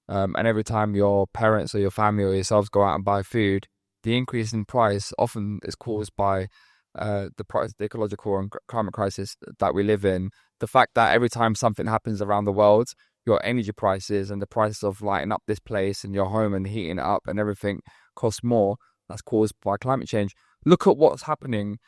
Speaker 3: and every time your parents or your family or yourselves go out and buy food, the increase in price often is caused by the ecological and climate crisis that we live in. The fact that every time something happens around the world, your energy prices and the price of lighting up this place and your home and heating it up and everything costs more. That's caused by climate change. Look at what's happening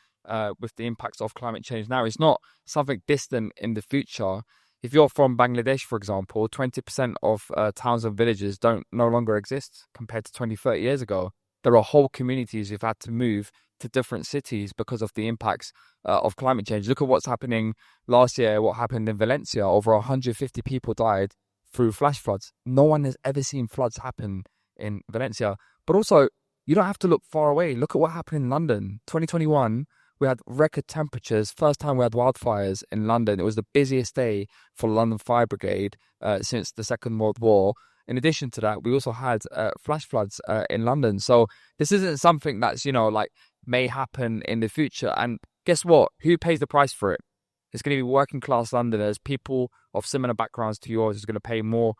Speaker 3: with the impacts of climate change now. It's not something distant in the future. If you're from Bangladesh, for example, 20% of towns and villages no longer exist compared to 20, 30 years ago. There are whole communities who've had to move to different cities because of the impacts of climate change. Look at what's happening last year, what happened in Valencia. Over 150 people died through flash floods. No one has ever seen floods happen in Valencia. But also, you don't have to look far away. Look at what happened in London. 2021, we had record temperatures. First time we had wildfires in London. It was the busiest day for London Fire Brigade since the Second World War. In addition to that, we also had flash floods in London. So this isn't something that's, may happen in the future. And guess what? Who pays the price for it? It's going to be working class Londoners, people of similar backgrounds to yours is going to pay more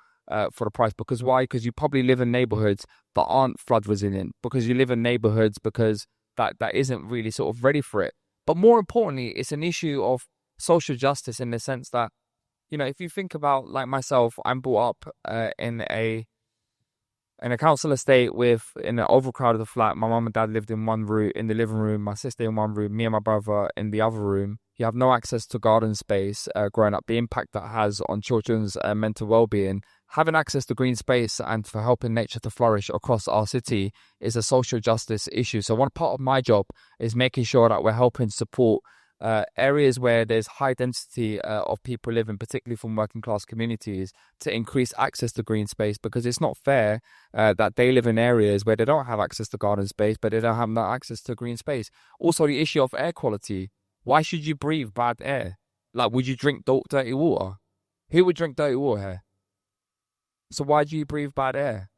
Speaker 3: for the price. Because why? Because you probably live in neighborhoods that aren't flood resilient, because you live in neighborhoods because that isn't really sort of ready for it. But more importantly, it's an issue of social justice in the sense that, if you think about, like myself, I'm brought up in a council estate in an overcrowded flat. My mum and dad lived in one room, in the living room, my sister in one room, me and my brother in the other room. You have no access to garden space growing up. The impact that has on children's mental well-being. Having access to green space and for helping nature to flourish across our city is a social justice issue. So one part of my job is making sure that we're helping support areas where there's high density of people living, particularly from working class communities, to increase access to green space, because it's not fair that they live in areas where they don't have access to garden space, but they don't have no access to green space. Also, the issue of air quality. Why should you breathe bad air? Like, would you drink dirty water? Who would drink dirty water here? So why do you breathe bad air?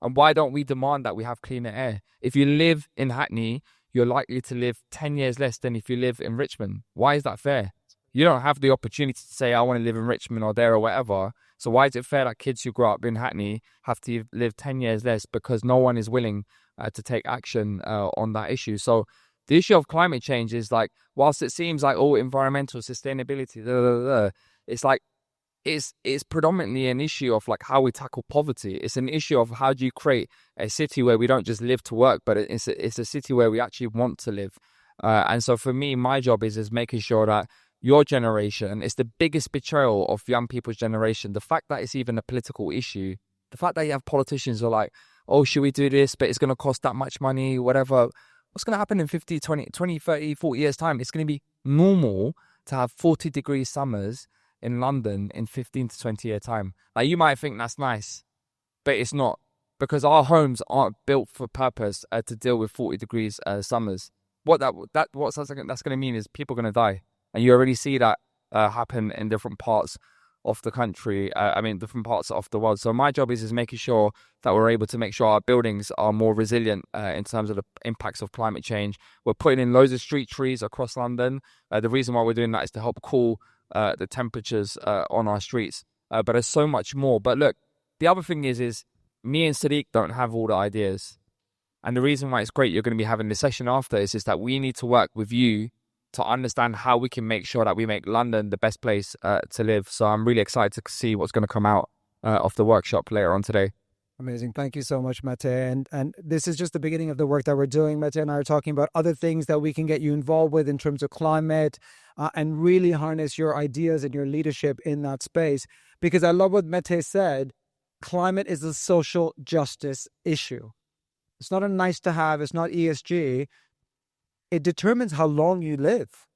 Speaker 3: And why don't we demand that we have cleaner air? If you live in Hackney, you're likely to live 10 years less than if you live in Richmond. Why is that fair? You don't have the opportunity to say, I want to live in Richmond or there or whatever. So why is it fair that kids who grow up in Hackney have to live 10 years less because no one is willing to take action on that issue? So the issue of climate change is like, whilst it seems like, environmental sustainability, it's like, it's predominantly an issue of like how we tackle poverty. It's an issue of how do you create a city where we don't just live to work, but it's a city where we actually want to live. And so for me, my job is making sure that your generation, it's the biggest betrayal of young people's generation. The fact that it's even a political issue, the fact that you have politicians who are like, should we do this? But it's going to cost that much money, whatever. What's going to happen in 50, 20, 30, 40 years time? It's going to be normal to have 40-degree summers in London in 15 to 20 year time. Like, you might think that's nice, but it's not, because our homes aren't built for purpose to deal with 40 degrees summers. What's going to mean is people are going to die, and you already see that happen in different parts of the country. Different parts of the world. So my job is making sure that we're able to make sure our buildings are more resilient in terms of the impacts of climate change. We're putting in loads of street trees across London. The reason why we're doing that is to help cool the temperatures on our streets, but there's so much more. But look, the other thing is me and Sadiq don't have all the ideas, and the reason why it's great you're going to be having this session after is that we need to work with you to understand how we can make sure that we make London the best place to live. So I'm really excited to see what's going to come out of the workshop later on today.
Speaker 1: Amazing. Thank you so much, Mete. And this is just the beginning of the work that we're doing. Mete and I are talking about other things that we can get you involved with in terms of climate and really harness your ideas and your leadership in that space. Because I love what Mete said. Climate is a social justice issue. It's not a nice to have. It's not ESG. It determines how long you live.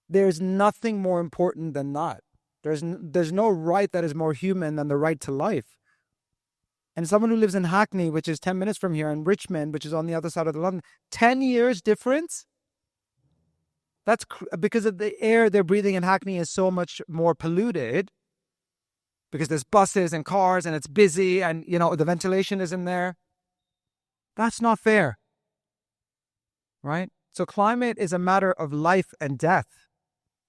Speaker 1: There's nothing more important than that. There's no right that is more human than the right to life. And someone who lives in Hackney, which is 10 minutes from here, and Richmond, which is on the other side of the London, 10 years difference? because of the air they're breathing in Hackney is so much more polluted because there's buses and cars and it's busy and, the ventilation isn't there. That's not fair, right? So climate is a matter of life and death.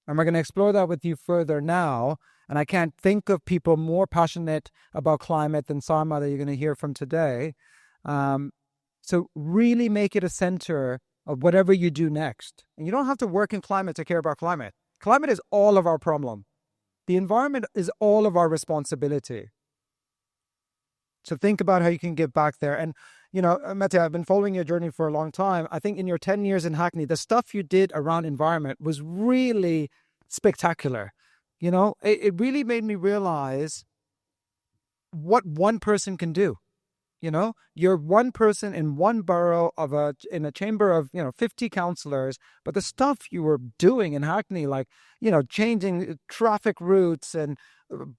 Speaker 1: And we're going to explore that with you further now. And I can't think of people more passionate about climate than Sarma that you're going to hear from today. So really make it a center of whatever you do next. And you don't have to work in climate to care about climate. Climate is all of our problem. The environment is all of our responsibility. So think about how you can give back there. And, Mete, I've been following your journey for a long time. I think in your 10 years in Hackney, the stuff you did around environment was really spectacular. It really made me realize what one person can do. You're one person in one borough in a chamber of 50 councillors, but the stuff you were doing in Hackney, like changing traffic routes and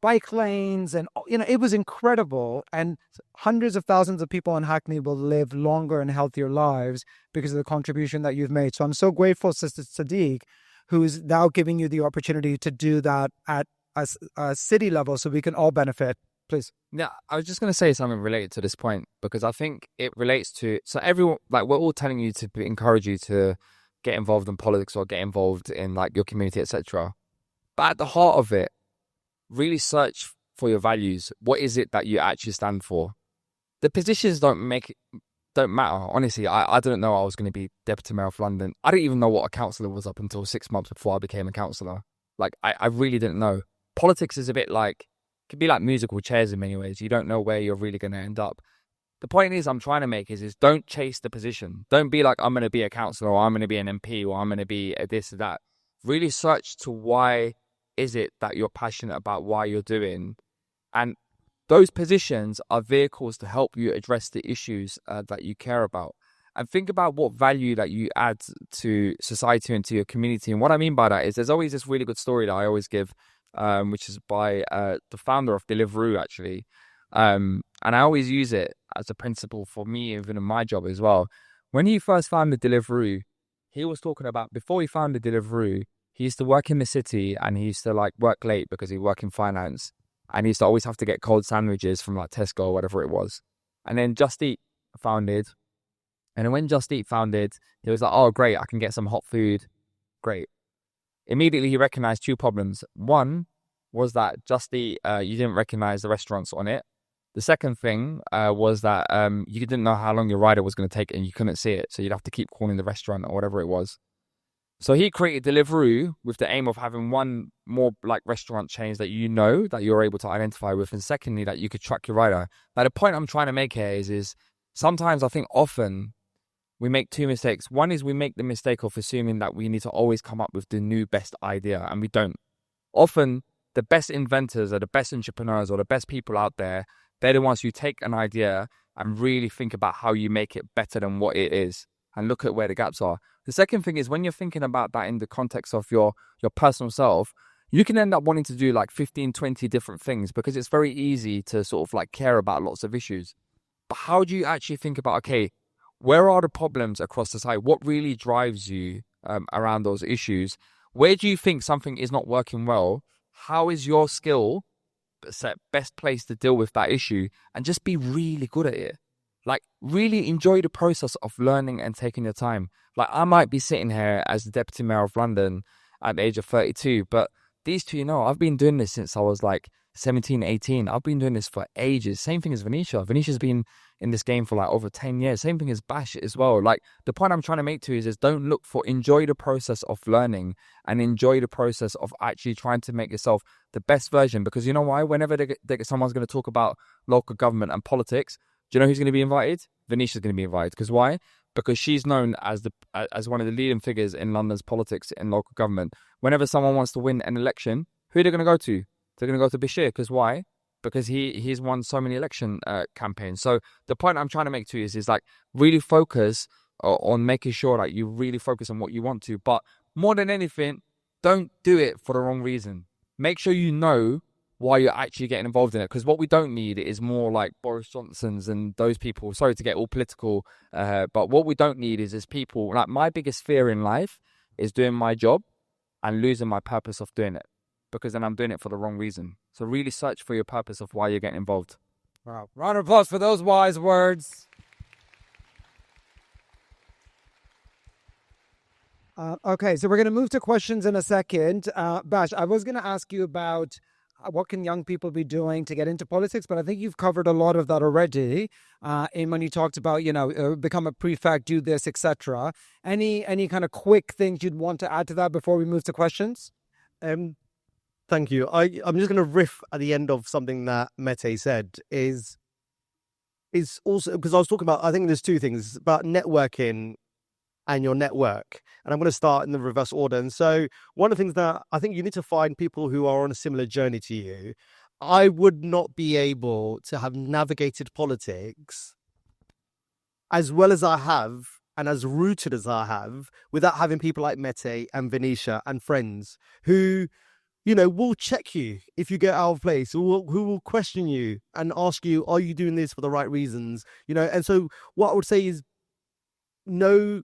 Speaker 1: bike lanes, and it was incredible. And hundreds of thousands of people in Hackney will live longer and healthier lives because of the contribution that you've made. So I'm so grateful, Sister Sadiq, who's now giving you the opportunity to do that at a city level, so we can all benefit. Please.
Speaker 3: Yeah, I was just going to say something related to this point, because I think it relates to, so everyone, like, we're all telling you to encourage you to get involved in politics or get involved in like your community, etc. But at the heart of it, really search for your values. What is it that you actually stand for? The positions don't matter. Honestly, I didn't know I was going to be Deputy Mayor of London. I didn't even know what a councillor was up until 6 months before I became a councillor. Like, I really didn't know. Politics is a bit like, could be like musical chairs in many ways. You don't know where you're really going to end up. The point I'm trying to make is don't chase the position. Don't be like, I'm going to be a councillor, or I'm going to be an MP, or I'm going to be a this or that. Really search to why is it that you're passionate about, why you're doing. And those positions are vehicles to help you address the issues that you care about. And think about what value that you add to society and to your community. And what I mean by that is there's always this really good story that I always give, which is by the founder of Deliveroo, actually. And I always use it as a principle for me, even in my job as well. When he first founded Deliveroo, he was talking about, before he founded Deliveroo, he used to work in the city and he used to like work late because he worked in finance. And he used to always have to get cold sandwiches from like Tesco or whatever it was. And then Just Eat founded. And then when Just Eat founded, he was like, oh, great, I can get some hot food. Great. Immediately, he recognized two problems. One was that Just Eat, you didn't recognize the restaurants on it. The second thing was that you didn't know how long your rider was going to take and you couldn't see it. So you'd have to keep calling the restaurant or whatever it was. So he created Deliveroo with the aim of having one, more like restaurant chains that that you're able to identify with. And secondly, that you could track your rider. Now, the point I'm trying to make here is sometimes I think often we make two mistakes. One is we make the mistake of assuming that we need to always come up with the new best idea, and we don't. Often, the best inventors or the best entrepreneurs or the best people out there, they're the ones who take an idea and really think about how you make it better than what it is and look at where the gaps are. The second thing is when you're thinking about that in the context of your personal self, you can end up wanting to do like 15, 20 different things because it's very easy to sort of like care about lots of issues. But how do you actually think about, okay, where are the problems across society? What really drives you around those issues? Where do you think something is not working well? How is your skill set best placed to deal with that issue? And just be really good at it. Like, really enjoy the process of learning and taking your time. Like, I might be sitting here as the Deputy Mayor of London at the age of 32, but these two, I've been doing this since I was like 17, 18. I've been doing this for ages. Same thing as Vanisha. Vanisha's been in this game for like over 10 years. Same thing as Bash as well. Like, the point I'm trying to make to you is don't look for, enjoy the process of learning and enjoy the process of actually trying to make yourself the best version. Because you know why? Whenever someone's going to talk about local government and politics, do you know who's going to be invited? Vanisha's going to be invited. Because why? Because she's known as one of the leading figures in London's politics and local government. Whenever someone wants to win an election, who are they going to go to? They're going to go to Bashir. Because why? Because he's won so many election campaigns. So the point I'm trying to make to you is like really focus on making sure that you really focus on what you want to. But more than anything, don't do it for the wrong reason. Make sure you know why you're actually getting involved in it. Because what we don't need is more like Boris Johnson's and those people. Sorry to get all political, but what we don't need is people. Like, my biggest fear in life is doing my job and losing my purpose of doing it, because then I'm doing it for the wrong reason. So really search for your purpose of why you're getting involved.
Speaker 1: Wow. Round of applause for those wise words. Okay, so we're going to move to questions in a second. Bash, I was going to ask you about what can young people be doing to get into politics, but I think you've covered a lot of that already. And when you talked about, become a prefect, do this, etc. Any kind of quick things you'd want to add to that before we move to questions?
Speaker 4: Thank you. I'm just going to riff at the end of something that Mete said is also, because I was talking about, I think there's two things about networking and your network. And I'm going to start in the reverse order. And so one of the things that I think you need to find people who are on a similar journey to you. I would not be able to have navigated politics as well as I have and as rooted as I have without having people like Mete and Vanisha and friends who, will check you if you get out of place, who will question you and ask you, are you doing this for the right reasons? And so what I would say is no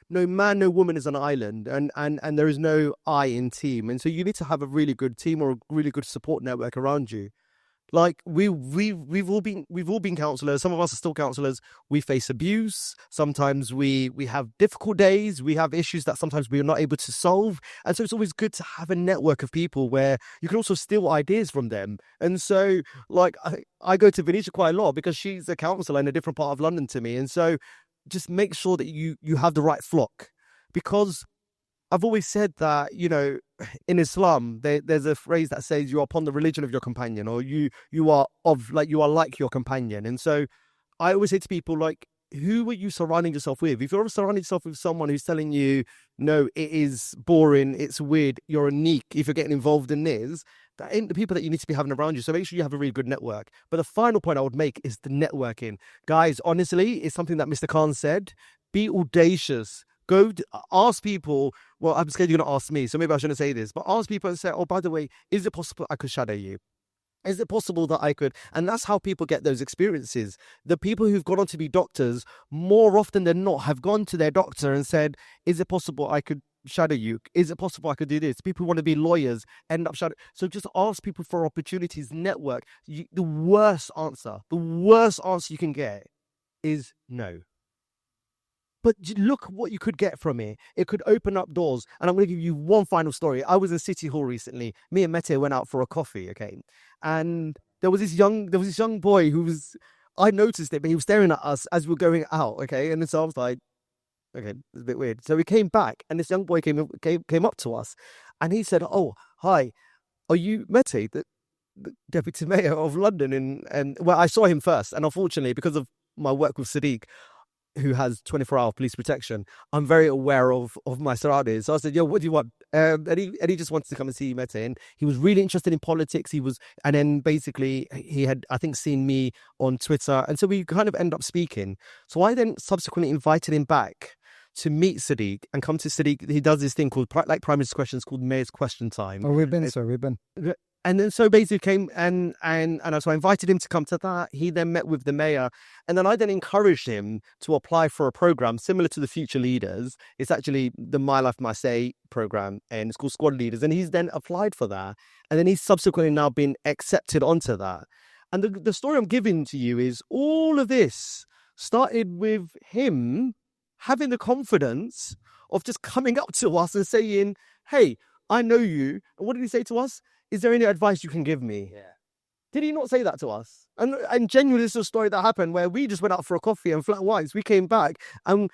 Speaker 4: man, no woman is an island, and there is no I in team. And so you need to have a really good team or a really good support network around you. Like we've all been counsellors. Some of us are still counsellors. We face abuse. Sometimes we have difficult days. We have issues that sometimes we are not able to solve. And so it's always good to have a network of people where you can also steal ideas from them. And so like I go to Vanisha quite a lot because she's a counsellor in a different part of London to me. And so just make sure that you have the right flock, because I've always said that, in Islam, there's a phrase that says you are upon the religion of your companion, or you are like your companion. And so I always say to people, like, who are you surrounding yourself with? If you're surrounding yourself with someone who's telling you, no, it is boring, it's weird, you're unique, if you're getting involved in this, that ain't the people that you need to be having around you. So make sure you have a really good network. But the final point I would make is the networking. Guys, honestly, it's something that Mr. Khan said. Be audacious. Go ask people. Well, I'm scared you're going to ask me, so maybe I shouldn't say this. But ask people and say, oh, by the way, is it possible I could shadow you? Is it possible that I could? And that's how people get those experiences. The people who've gone on to be doctors, more often than not, have gone to their doctor and said, is it possible I could shadow you? Is it possible I could do this? People who want to be lawyers end up shadow. So just ask people for opportunities, network. The worst answer you can get is no. But look what you could get from it. It could open up doors. And I'm going to give you one final story. I was in City Hall recently. Me and Mete went out for a coffee, okay? And there was this young boy I noticed it, but he was staring at us as we were going out, okay? And so I was like, okay, it's a bit weird. So we came back, and this young boy came up to us, and he said, oh, hi, are you Mete, the Deputy Mayor of London? And well, I saw him first, and unfortunately, because of my work with Sadiq, who has 24-hour police protection, I'm very aware of my surroundings. So I said, yo, what do you want? And he just wanted to come and see Mete. And he was really interested in politics. And then basically he had, I think, seen me on Twitter. And so we kind of end up speaking. So I then subsequently invited him back to meet Sadiq and come to Sadiq. He does this thing called, like Prime Minister's Questions, called Mayor's Question Time.
Speaker 1: Oh, we've been.
Speaker 4: And then so basically came and so I invited him to come to that. He then met with the mayor, and then I then encouraged him to apply for a program similar to the Future Leaders. It's actually the My Life My Say program, and it's called Squad Leaders. And he's then applied for that, and then he's subsequently now been accepted onto that. And the story I'm giving to you is all of this started with him having the confidence of just coming up to us and saying, hey, I know you. And what did he say to us? Is there any advice you can give me? Yeah. Did he not say that to us? And genuinely, this is a story that happened where we just went out for a coffee and flat whites. We came back and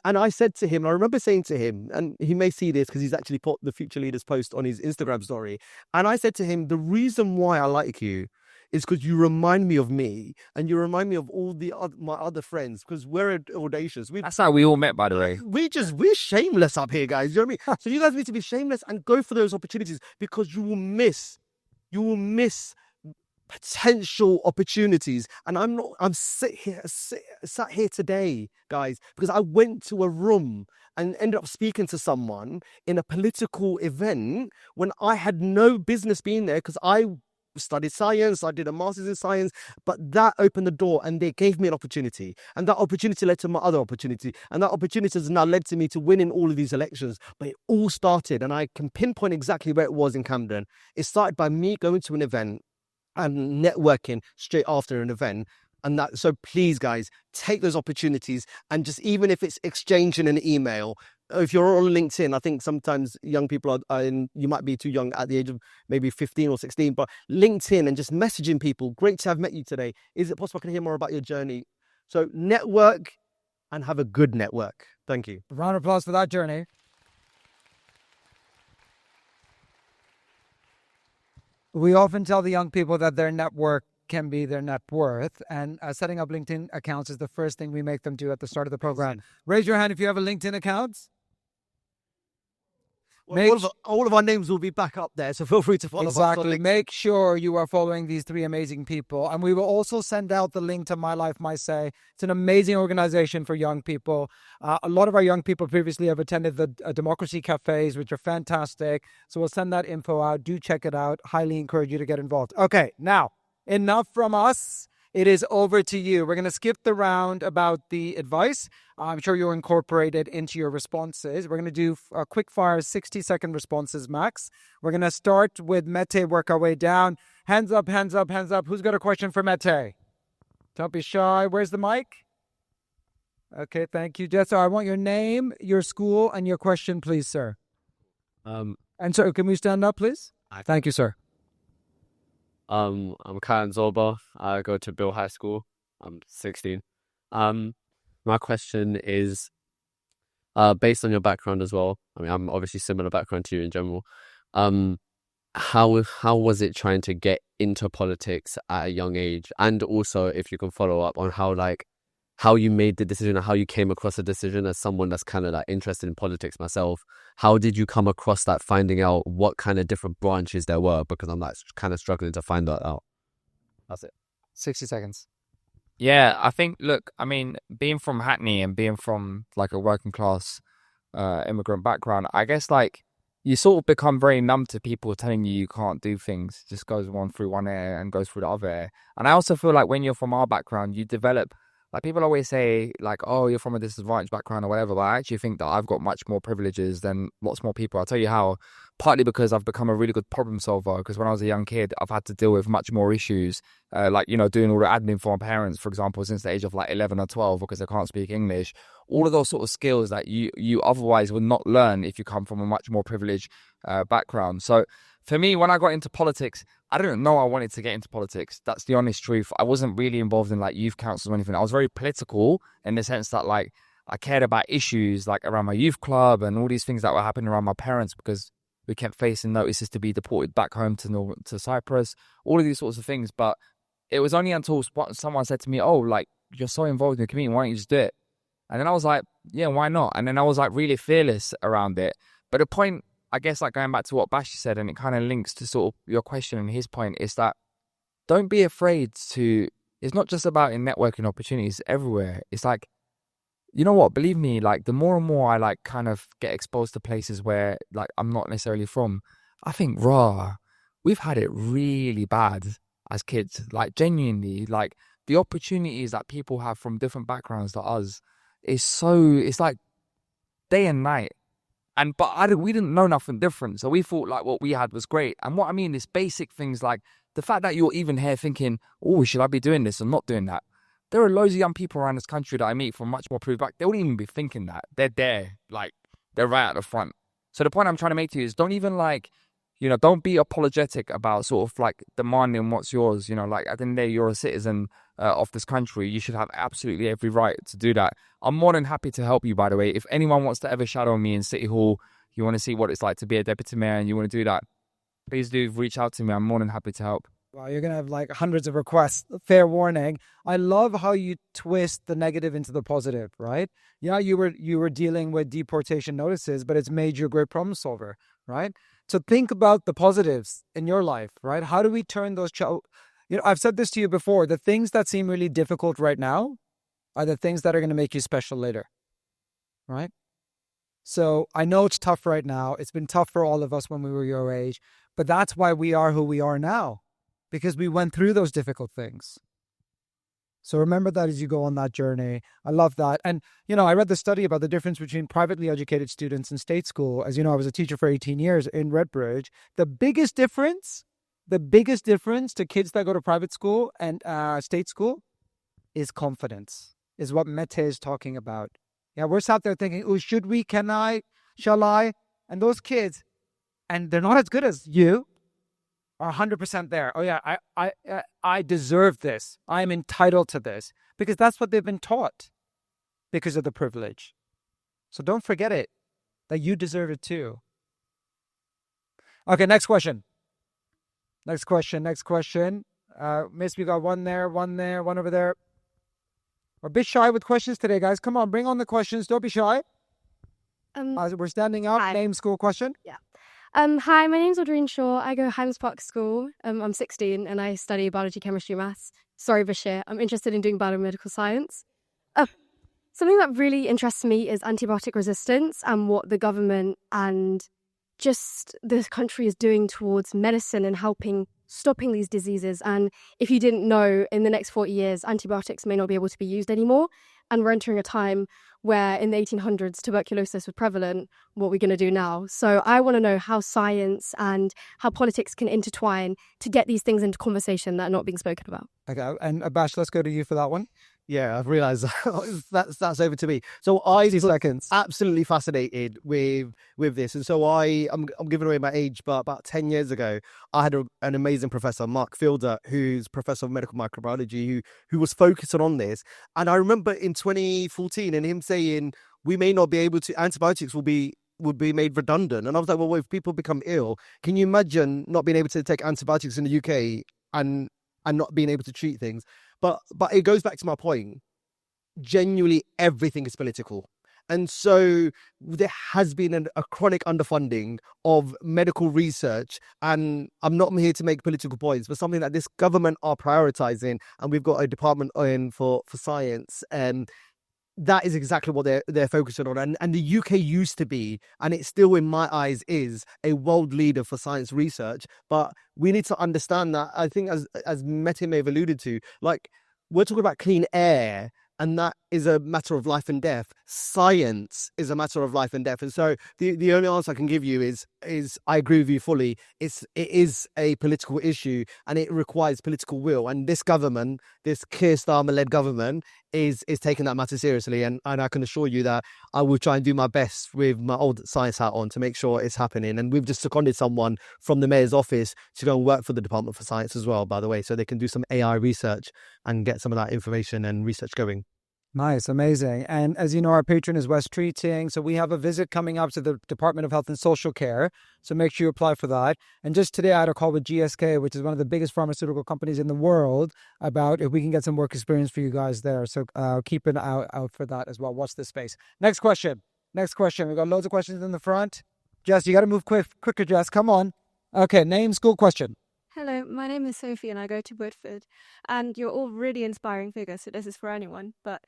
Speaker 4: I said to him, I remember saying to him, and he may see this because he's actually put the Future Leaders post on his Instagram story. And I said to him, the reason why I like you is because you remind me of me, and you remind me of all my other friends, because we're audacious.
Speaker 3: That's how we all met, by the way.
Speaker 4: We're shameless up here, guys. You know what I mean? So you guys need to be shameless and go for those opportunities, because you will miss potential opportunities. And I'm sat here today, guys, because I went to a room and ended up speaking to someone in a political event when I had no business being there, because I studied science, I did a master's in science, but that opened the door and they gave me an opportunity. And that opportunity led to my other opportunity. And that opportunity has now led to me to winning all of these elections. But it all started, and I can pinpoint exactly where it was in Camden. It started by me going to an event and networking straight after an event. And that, so please, guys, take those opportunities, and just, even if it's exchanging an email, if you're on LinkedIn, I think sometimes young people you might be too young at the age of maybe 15 or 16, but LinkedIn and just messaging people. Great to have met you today. Is it possible I can hear more about your journey? So network and have a good network. Thank you.
Speaker 1: Round of applause for that journey. We often tell the young people that their network can be their net worth, and setting up LinkedIn accounts is the first thing we make them do at the start of the program. Raise your hand if you have a LinkedIn account.
Speaker 4: Well, all of our names will be back up there, so feel free to follow us.
Speaker 1: Exactly. Make sure you are following these three amazing people. And we will also send out the link to My Life, My Say. It's an amazing organization for young people. A lot of our young people previously have attended the democracy cafes, which are fantastic. So we'll send that info out. Do check it out. Highly encourage you to get involved. Okay, now, enough from us. It is over to you. We're going to skip the round about the advice. I'm sure you'll incorporate it into your responses. We're going to do a quick fire 60-second responses max. We're going to start with Mete, work our way down. Hands up, hands up, hands up. Who's got a question for Mete? Don't be shy. Where's the mic? Okay, thank you, Jess. So I want your name, your school, and your question, please, sir. And sir, can we stand up, please? Thank you, sir.
Speaker 5: I'm Kyan Zorba. I go to Bill High School. I'm 16. My question is, based on your background as well. I mean, I'm obviously similar background to you in general. How was it trying to get into politics at a young age? And also, if you can follow up on how you made the decision and how you came across the decision, as someone that's kind of like interested in politics myself. How did you come across that, finding out what kind of different branches there were? Because I'm like kind of struggling to find that out. That's it.
Speaker 1: 60 seconds.
Speaker 3: Yeah, I think, look, I mean, being from Hackney and being from like a working class immigrant background, I guess like you sort of become very numb to people telling you can't do things. It just goes one through one ear and goes through the other ear. And I also feel like when you're from our background, you develop, like people always say like, oh, you're from a disadvantaged background or whatever, but I actually think that I've got much more privileges than lots more people. I'll tell you how. Partly because I've become a really good problem solver, because when I was a young kid, I've had to deal with much more issues, like, you know, doing all the admin for my parents, for example, since the age of like 11 or 12, because I can't speak English. All of those sort of skills that you otherwise would not learn if you come from a much more privileged background. So for me, when I got into politics, I didn't know I wanted to get into politics. That's the honest truth. I wasn't really involved in like youth councils or anything. I was very political in the sense that like I cared about issues like around my youth club and all these things that were happening around my parents, because we kept facing notices to be deported back home to Cyprus, all of these sorts of things. But it was only until someone said to me, oh, like, you're so involved in the community, why don't you just do it? And then I was like, yeah, why not? And then I was like really fearless around it. But the point, I guess, like going back to what Bashir said, and it kind of links to sort of your question and his point, is that don't be afraid to, it's not just about in networking opportunities everywhere. It's like, you know what, believe me, like the more and more I like kind of get exposed to places where like I'm not necessarily from, I think, we've had it really bad as kids. Like genuinely, like the opportunities that people have from different backgrounds to us is so, it's like day and night. But we didn't know nothing different. So we thought like what we had was great. And what I mean is basic things like the fact that you're even here thinking, oh, should I be doing this or not doing that? There are loads of young people around this country that I meet from much more privileged back. They wouldn't even be thinking that. They're there. Like, they're right at the front. So the point I'm trying to make to you is don't even like, you know, don't be apologetic about sort of like demanding what's yours. You know, like at the end of the day, you're a citizen of this country. You should have absolutely every right to do that. I'm more than happy to help you, by the way. If anyone wants to ever shadow me in City Hall, you want to see what it's like to be a deputy mayor and you want to do that, please do reach out to me. I'm more than happy to help.
Speaker 1: Wow, you're going to have like hundreds of requests. Fair warning. I love how you twist the negative into the positive, right? Yeah, you were dealing with deportation notices, but it's made you a great problem solver, right? So think about the positives in your life, right? How do we turn those, you know, I've said this to you before, the things that seem really difficult right now are the things that are going to make you special later, right? So I know it's tough right now. It's been tough for all of us when we were your age, but that's why we are who we are now. because we went through those difficult things. So remember that as you go on that journey. I love that. And, I read the study about the difference between privately educated students in state school. As you know, I was a teacher for 18 years in Redbridge. The biggest difference to kids that go to private school and state school is confidence, is what Mete is talking about. Yeah, we're sat there thinking, oh, should we, can I, shall I? And those kids, and they're not as good as you, are 100% there. Oh yeah, I deserve this. I'm entitled to this, because that's what they've been taught because of the privilege. So don't forget it, that you deserve it too. Okay, next question. Miss, we got one there, one over there. We're a bit shy with questions today, guys. Come on, bring on the questions. Don't be shy. We're standing up.
Speaker 2: Hi.
Speaker 1: Name, school, question.
Speaker 2: Yeah. Hi, my name's Audrey Shaw. I go Hymes Park School. I'm 16 and I study biology, chemistry, maths. Sorry, Bashir. I'm interested in doing biomedical science. Something that really interests me is antibiotic resistance and what the government and just the country is doing towards medicine and stopping these diseases. And if you didn't know, in the next 40 years, antibiotics may not be able to be used anymore. And we're entering a time where in the 1800s, tuberculosis was prevalent. What we're going to do now. So I want to know how science and how politics can intertwine to get these things into conversation that are not being spoken about.
Speaker 1: Okay, and Abash, let's go to you for that one.
Speaker 4: Yeah, I've realised that's over to me. So I
Speaker 1: 60 seconds.
Speaker 4: absolutely fascinated with this, and so I'm giving away my age, but about 10 years ago, I had an amazing professor, Mark Fielder, who's professor of medical microbiology, who was focusing on this. And I remember in 2014, and him saying we may not be able to, antibiotics would be made redundant. And I was like, well, if people become ill, can you imagine not being able to take antibiotics in the UK and not being able to treat things? But it goes back to my point. Genuinely, everything is political. And so there has been a chronic underfunding of medical research. And I'm not here to make political points, but something that this government are prioritizing. And we've got a department in for science. And that is exactly what they're focusing on. And the UK used to be, and it still in my eyes is, a world leader for science research. But we need to understand that, I think as Mete may have alluded to, like, we're talking about clean air, and that is a matter of life and death. Science is a matter of life and death. And so the only answer I can give you is I agree with you fully. It is a political issue, and it requires political will. And this government, this Keir Starmer-led government, is taking that matter seriously. And I can assure you that I will try and do my best with my old science hat on to make sure it's happening. And we've just seconded someone from the mayor's office to go and work for the Department for Science as well, by the way, so they can do some AI research and get some of that information and research going.
Speaker 1: Nice, amazing. And as you know, our patron is West Treating. So we have a visit coming up to the Department of Health and Social Care. So make sure you apply for that. And just today I had a call with GSK, which is one of the biggest pharmaceutical companies in the world, about if we can get some work experience for you guys there. So keep an eye out for that as well. Watch this space. Next question. We've got loads of questions in the front. Jess, you got to move quicker, Jess. Come on. Okay, name, school, question.
Speaker 6: Hello, my name is Sophie and I go to Woodford. And you're all really inspiring figures, so this is for anyone. But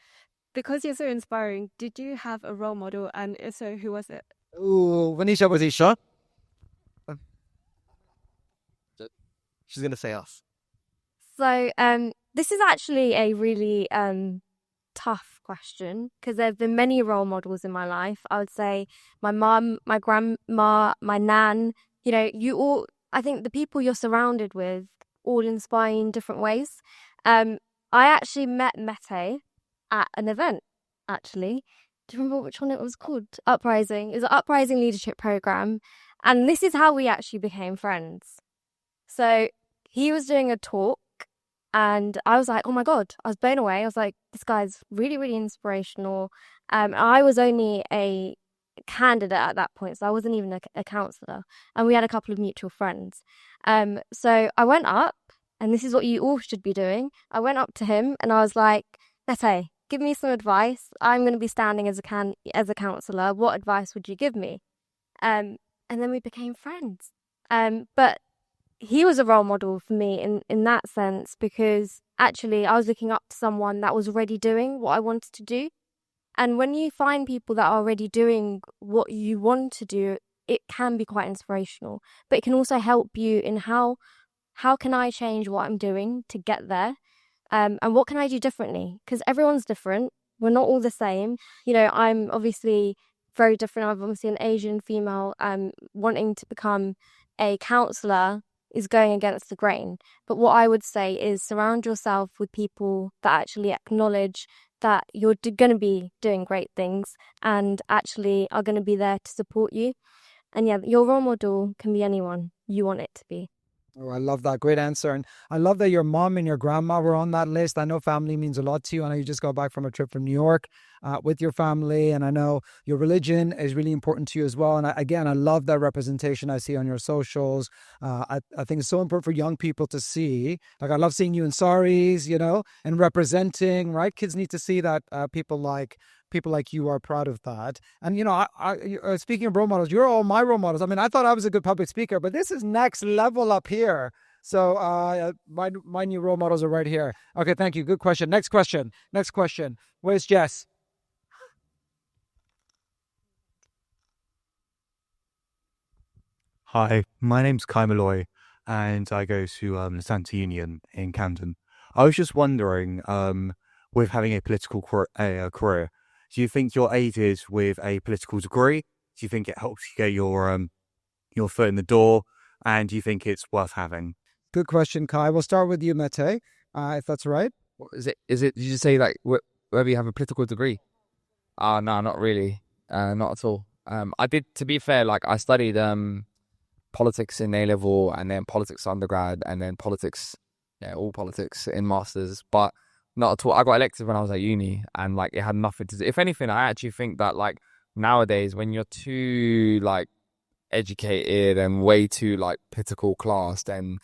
Speaker 6: because you're so inspiring, did you have a role model? And if so, who was it?
Speaker 1: Ooh, Vanisha.
Speaker 4: She's going to say us.
Speaker 2: So this is actually a really tough question, because there have been many role models in my life. I would say my mum, my grandma, my nan, you all, I think the people you're surrounded with all inspire in different ways. I actually met Mete at an event, actually. Do you remember which one it was called? Uprising. It was an Uprising Leadership Program. And this is how we actually became friends. So he was doing a talk and I was like, oh my God, I was blown away. I was like, this guy's really, really inspirational. I was only a candidate at that point, so I wasn't even a counsellor. And we had a couple of mutual friends. So I went up, and this is what you all should be doing. I went up to him and I was like, Mete, give me some advice. I'm going to be standing as a counsellor. What advice would you give me? And then we became friends. But he was a role model for me in that sense, because actually I was looking up to someone that was already doing what I wanted to do. And when you find people that are already doing what you want to do, it can be quite inspirational. But it can also help you in how how can I change what I'm doing to get there? And what can I do differently? Because everyone's different. We're not all the same. You know, I'm obviously very different. I'm obviously an Asian female. Wanting to become a counsellor is going against the grain. But what I would say is surround yourself with people that actually acknowledge that you're going to be doing great things and actually are going to be there to support you. And yeah, your role model can be anyone you want it to be.
Speaker 1: Oh, I love that. Great answer. And I love that your mom and your grandma were on that list. I know family means a lot to you. I know you just got back from a trip from New York with your family. And I know your religion is really important to you as well. And I love that representation I see on your socials. I think it's so important for young people to see. Like, I love seeing you in saris, you know, and representing, right? Kids need to see that people like you are proud of that. And, you know, speaking of role models, you're all my role models. I mean, I thought I was a good public speaker, but this is next level up here. So my new role models are right here. Okay, thank you. Good question. Next question. Where's Jess?
Speaker 7: Hi, my name's Kai Malloy, and I go to Santa Union in Camden. I was just wondering, with having a political career, do you think you're aided with a political degree? Do you think it helps you get your foot in the door? And do you think it's worth having?
Speaker 1: Good question, Kai. We'll start with you, Mete, if that's right.
Speaker 3: Is it? Did you say like whether you have a political degree? No, not really. Not at all. I did. To be fair, like I studied politics in A level, and then politics undergrad, and then politics, all politics in masters, but not at all. I got elected when I was at uni, and like it had nothing to do. If anything, I actually think that like nowadays, when you're too like educated and way too like political class, then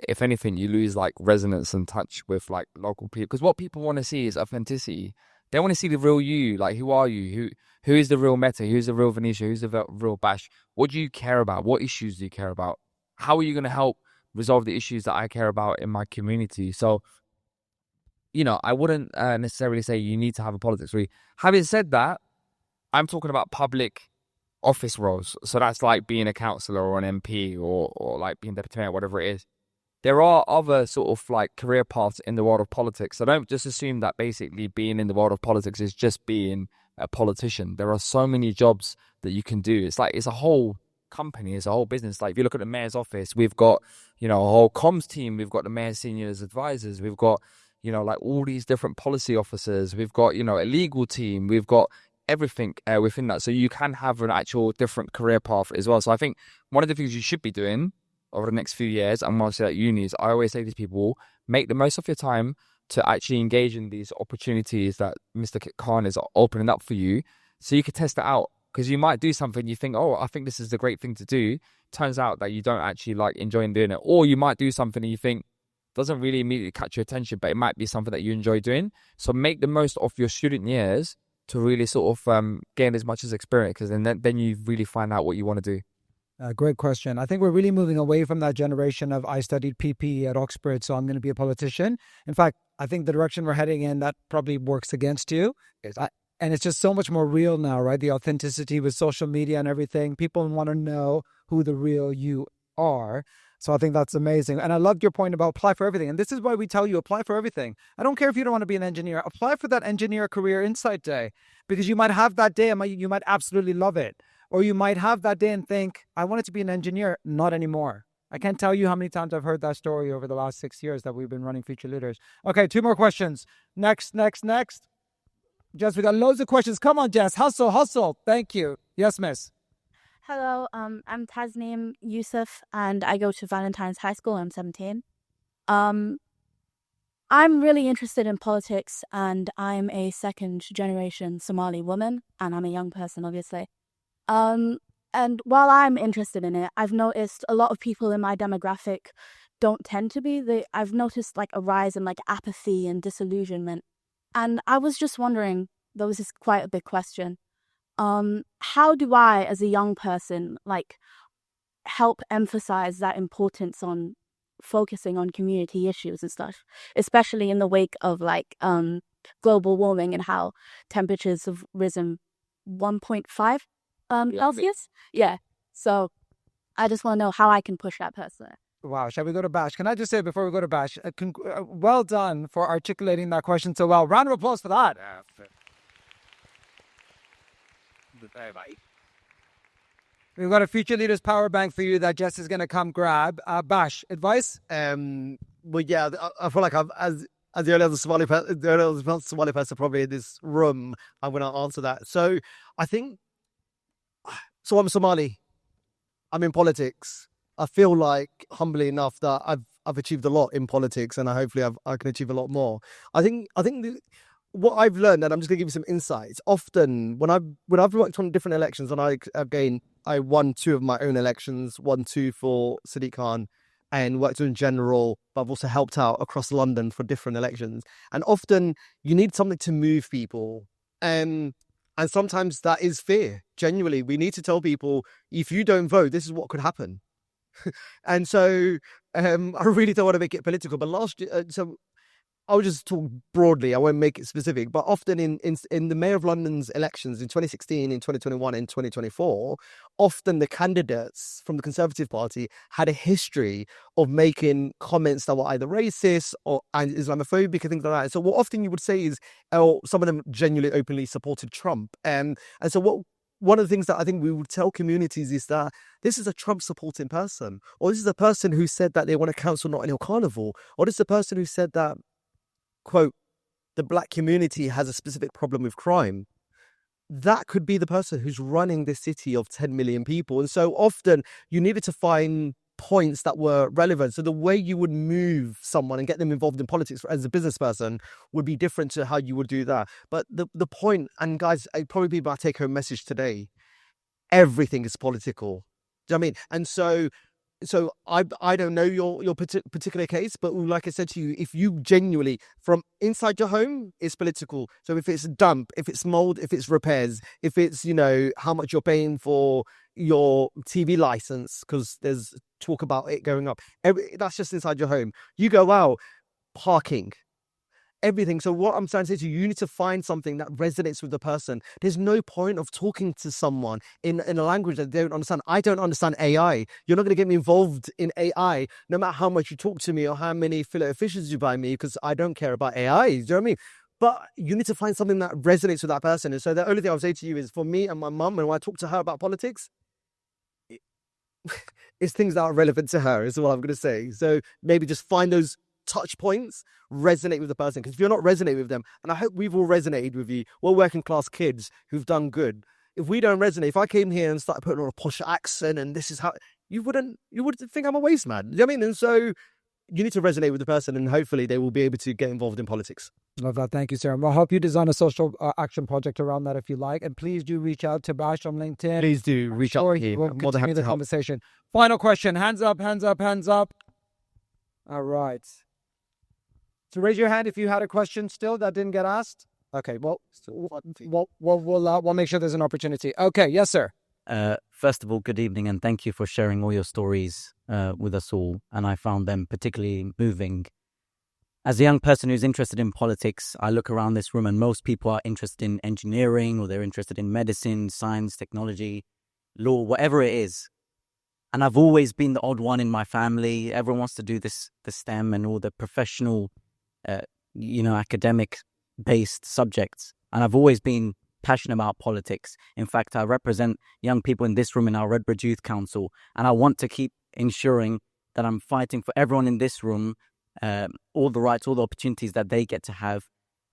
Speaker 3: if anything, you lose like resonance and touch with like local people. Because what people want to see is authenticity. They want to see the real you. Like, who are you? Who is the real Mete? Who's the real Vanisha? Who's the real Bash? What do you care about? What issues do you care about? How are you going to help resolve the issues that I care about in my community? So, you know, I wouldn't necessarily say you need to have a politics degree. Having said that, I'm talking about public office roles. So that's like being a councillor or an MP or like being deputy mayor, whatever it is. There are other sort of like career paths in the world of politics. So don't just assume that basically being in the world of politics is just being a politician. There are so many jobs that you can do. It's like, it's a whole company, it's a whole business. Like if you look at the mayor's office, we've got, you know, a whole comms team. We've got the mayor's senior advisors. We've got, you know, like all these different policy officers. We've got, you know, a legal team. We've got everything within that. So you can have an actual different career path as well. So I think one of the things you should be doing over the next few years, and mostly at unis, I always say to these people, make the most of your time to actually engage in these opportunities that Mr. Khan is opening up for you, so you can test it out. Because you might do something, you think, oh, I think this is the great thing to do. Turns out that you don't actually like enjoying doing it. Or you might do something and you think, doesn't really immediately catch your attention, but it might be something that you enjoy doing. So make the most of your student years to really sort of gain as much as experience, because then you really find out what you want to do.
Speaker 1: Great question. I think we're really moving away from that generation of I studied PP at Oxford, so I'm going to be a politician. In fact, I think the direction we're heading in, that probably works against you. And it's just so much more real now, right? The authenticity with social media and everything. People want to know who the real you are. So I think that's amazing. And I loved your point about apply for everything. And this is why we tell you apply for everything. I don't care if you don't want to be an engineer. Apply for that engineer career insight day, because you might have that day and you might absolutely love it. Or you might have that day and think, I wanted to be an engineer, not anymore. I can't tell you how many times I've heard that story over the last 6 years that we've been running Future Leaders. Okay, 2 more questions. Next. Jess, we got loads of questions. Come on, Jess. Hustle. Thank you. Yes, miss.
Speaker 8: Hello, I'm Tasneem Yusuf, and I go to Valentine's High School. I'm 17. I'm really interested in politics, and I'm a second-generation Somali woman, and I'm a young person, obviously. And while I'm interested in it, I've noticed a lot of people in my demographic don't tend to be. I've noticed like a rise in like apathy and disillusionment. And I was just wondering, though this is quite a big question, how do I, as a young person, like help emphasize that importance on focusing on community issues and stuff, especially in the wake of like global warming and how temperatures have risen 1.5 Celsius? Yeah. So I just want to know how I can push that person.
Speaker 1: Wow, shall we go to Bash? Can I just say before we go to Bash, well done for articulating that question so well. Round of applause for that. We've got a Future Leaders Power Bank for you that Jess is going to come grab. Bash, advice?
Speaker 4: Well, yeah, I feel like as the only other Somali person probably in this room, I'm going to answer that. So I think, so I'm Somali. I'm in politics. I feel like, humbly enough, that I've achieved a lot in politics, and I can achieve a lot more. I think what I've learned, and I'm just going to give you some insights. Often, when I've worked on different elections, and I won 2 of my own elections, won 2 for Sadiq Khan, and worked in general, but I've also helped out across London for different elections. And often, you need something to move people, and sometimes that is fear. Genuinely, we need to tell people, if you don't vote, this is what could happen. And so I really don't want to make it political, but last year, so I'll just talk broadly. I won't make it specific, but often in the Mayor of London's elections in 2016, in 2021, and 2024, often the candidates from the Conservative Party had a history of making comments that were either racist or Islamophobic and things like that. So what often you would say is, some of them genuinely openly supported Trump. And so one of the things that I think we would tell communities is that this is a Trump supporting person, or this is a person who said that they want to cancel Notting Hill Carnival, or this is a person who said that, quote, the black community has a specific problem with crime. That could be the person who's running this city of 10 million people. And so often you needed to find points that were relevant. So the way you would move someone and get them involved in politics as a business person would be different to how you would do that. But the point, and guys, it'd probably be my take home message today, everything is political. Do you know what I mean? And so I don't know your particular case, but like I said to you, if you genuinely, from inside your home, it's political. So if it's a dump, if it's mold, if it's repairs, if it's, how much you're paying for your TV license, because there's talk about it going up. That's just inside your home. You go out, parking, everything. So what I'm trying to say to you, you need to find something that resonates with the person. There's no point of talking to someone in a language that they don't understand. I don't understand AI. You're not going to get me involved in AI, no matter how much you talk to me or how many filet fishes you buy me, because I don't care about AI. Do you know what I mean? But you need to find something that resonates with that person. And so the only thing I would say to you is, for me and my mum, and when I talk to her about politics, it's things that are relevant to her, is what I'm going to say. So maybe just find those touch points, resonate with the person. Because if you're not resonating with them, and I hope we've all resonated with you, we're working class kids who've done good. If we don't resonate, if I came here and started putting on a posh accent and this is how, you would think I'm a waste man. You know what I mean? And so you need to resonate with the person, and hopefully they will be able to get involved in politics.
Speaker 1: Love that. Thank you, sir. I'll help you design a social action project around that if you like. And please do reach out to Bash on LinkedIn.
Speaker 4: Please do reach out to me.
Speaker 1: We'll
Speaker 4: I'm more than happy
Speaker 1: continue the
Speaker 4: to help.
Speaker 1: conversation. Final question. Hands up, hands up, hands up. All right. So raise your hand if you had a question still that didn't get asked. Okay, well, we'll make sure there's an opportunity. Okay, yes, sir.
Speaker 9: First of all, good evening, and thank you for sharing all your stories with us all. And I found them particularly moving. As a young person who's interested in politics, I look around this room and most people are interested in engineering, or they're interested in medicine, science, technology, law, whatever it is. And I've always been the odd one in my family. Everyone wants to do the STEM and all the professional, academic-based subjects. And I've always been passionate about politics. In fact, I represent young people in this room in our Redbridge Youth Council, and I want to keep ensuring that I'm fighting for everyone in this room, all the rights, all the opportunities that they get to have.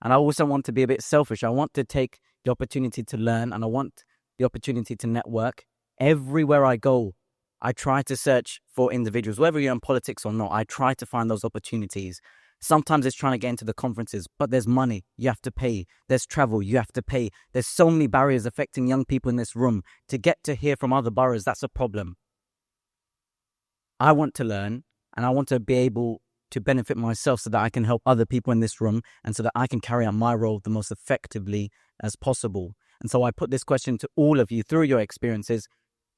Speaker 9: And I also want to be a bit selfish. I want to take the opportunity to learn, and I want the opportunity to network. Everywhere I go, I try to search for individuals, whether you're in politics or not. I try to find those opportunities. Sometimes it's trying to get into the conferences, but there's money, you have to pay. There's travel, you have to pay. There's so many barriers affecting young people in this room. To get to hear from other boroughs, that's a problem. I want to learn, and I want to be able to benefit myself so that I can help other people in this room, and so that I can carry out my role the most effectively as possible. And so I put this question to all of you through your experiences.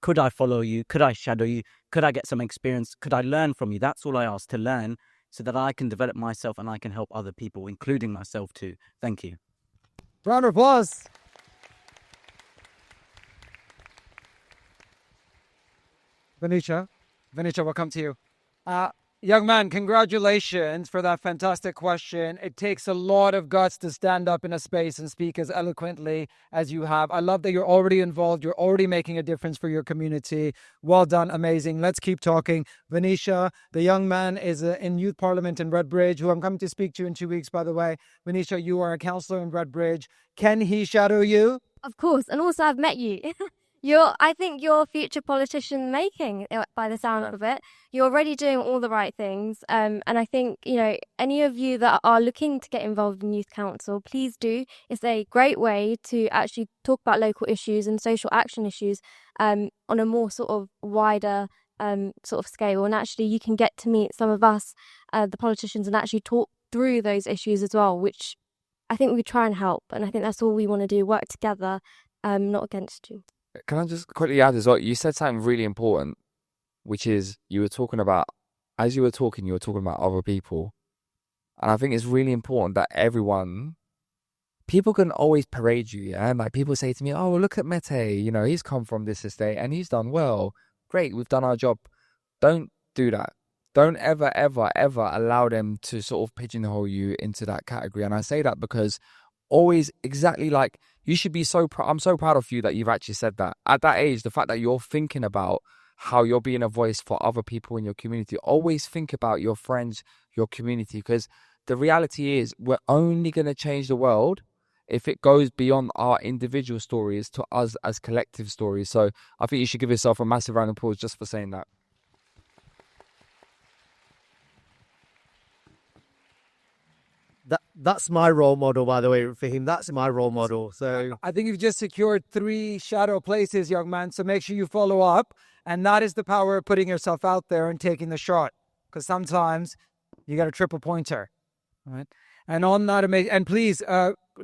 Speaker 9: Could I follow you? Could I shadow you? Could I get some experience? Could I learn from you? That's all I ask, to learn, so that I can develop myself and I can help other people, including myself too. Thank you.
Speaker 1: Round of applause. Vanisha, we'll come to you. Young man, congratulations for that fantastic question. It takes a lot of guts to stand up in a space and speak as eloquently as you have. I love that you're already involved. You're already making a difference for your community. Well done. Amazing. Let's keep talking. Vanisha, the young man, is in Youth Parliament in Redbridge, who I'm coming to speak to in 2 weeks, by the way. Vanisha, you are a councillor in Redbridge. Can he shadow you?
Speaker 2: Of course, and also I've met you. I think you're future politician making by the sound of it. You're already doing all the right things, and I think any of you that are looking to get involved in youth council, please do. It's a great way to actually talk about local issues and social action issues on a more sort of wider sort of scale, and actually you can get to meet some of us, the politicians, and actually talk through those issues as well, which I think we try and help, and I think that's all we want to do: work together, not against you.
Speaker 3: Can I just quickly add as well? You said something really important, which is you were talking about other people. And I think it's really important that people can always parade you, yeah? Like people say to me, oh, look at Mete, he's come from this estate and he's done well. Great, we've done our job. Don't do that. Don't ever, ever, ever allow them to sort of pigeonhole you into that category. And I say that because always exactly like you should be I'm so proud of you that you've actually said that. At that age, the fact that you're thinking about how you're being a voice for other people in your community, always think about your friends, your community, because the reality is we're only going to change the world if it goes beyond our individual stories to us as collective stories. So I think you should give yourself a massive round of applause just for saying that.
Speaker 4: That's my role model, by the way, Fahim. That's my role model. So
Speaker 1: I think you've just secured 3 shadow places, young man. So make sure you follow up. And that is the power of putting yourself out there and taking the shot. Because sometimes you got a triple pointer. Right? And on that, and please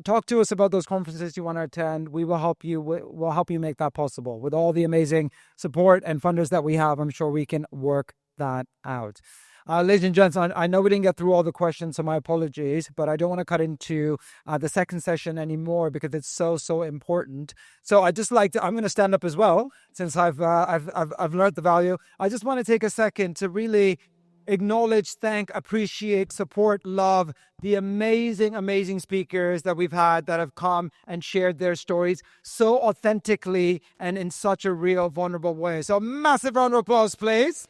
Speaker 1: talk to us about those conferences you want to attend. We will help you. We'll help you make that possible. With all the amazing support and funders that we have, I'm sure we can work that out. Ladies and gents, I know we didn't get through all the questions, so my apologies, but I don't want to cut into the second session anymore because it's so important. So I just I'm going to stand up as well, since I've learned the value. I just want to take a second to really acknowledge, thank, appreciate, support, love the amazing speakers that we've had that have come and shared their stories so authentically and in such a real, vulnerable way. So massive round of applause, please.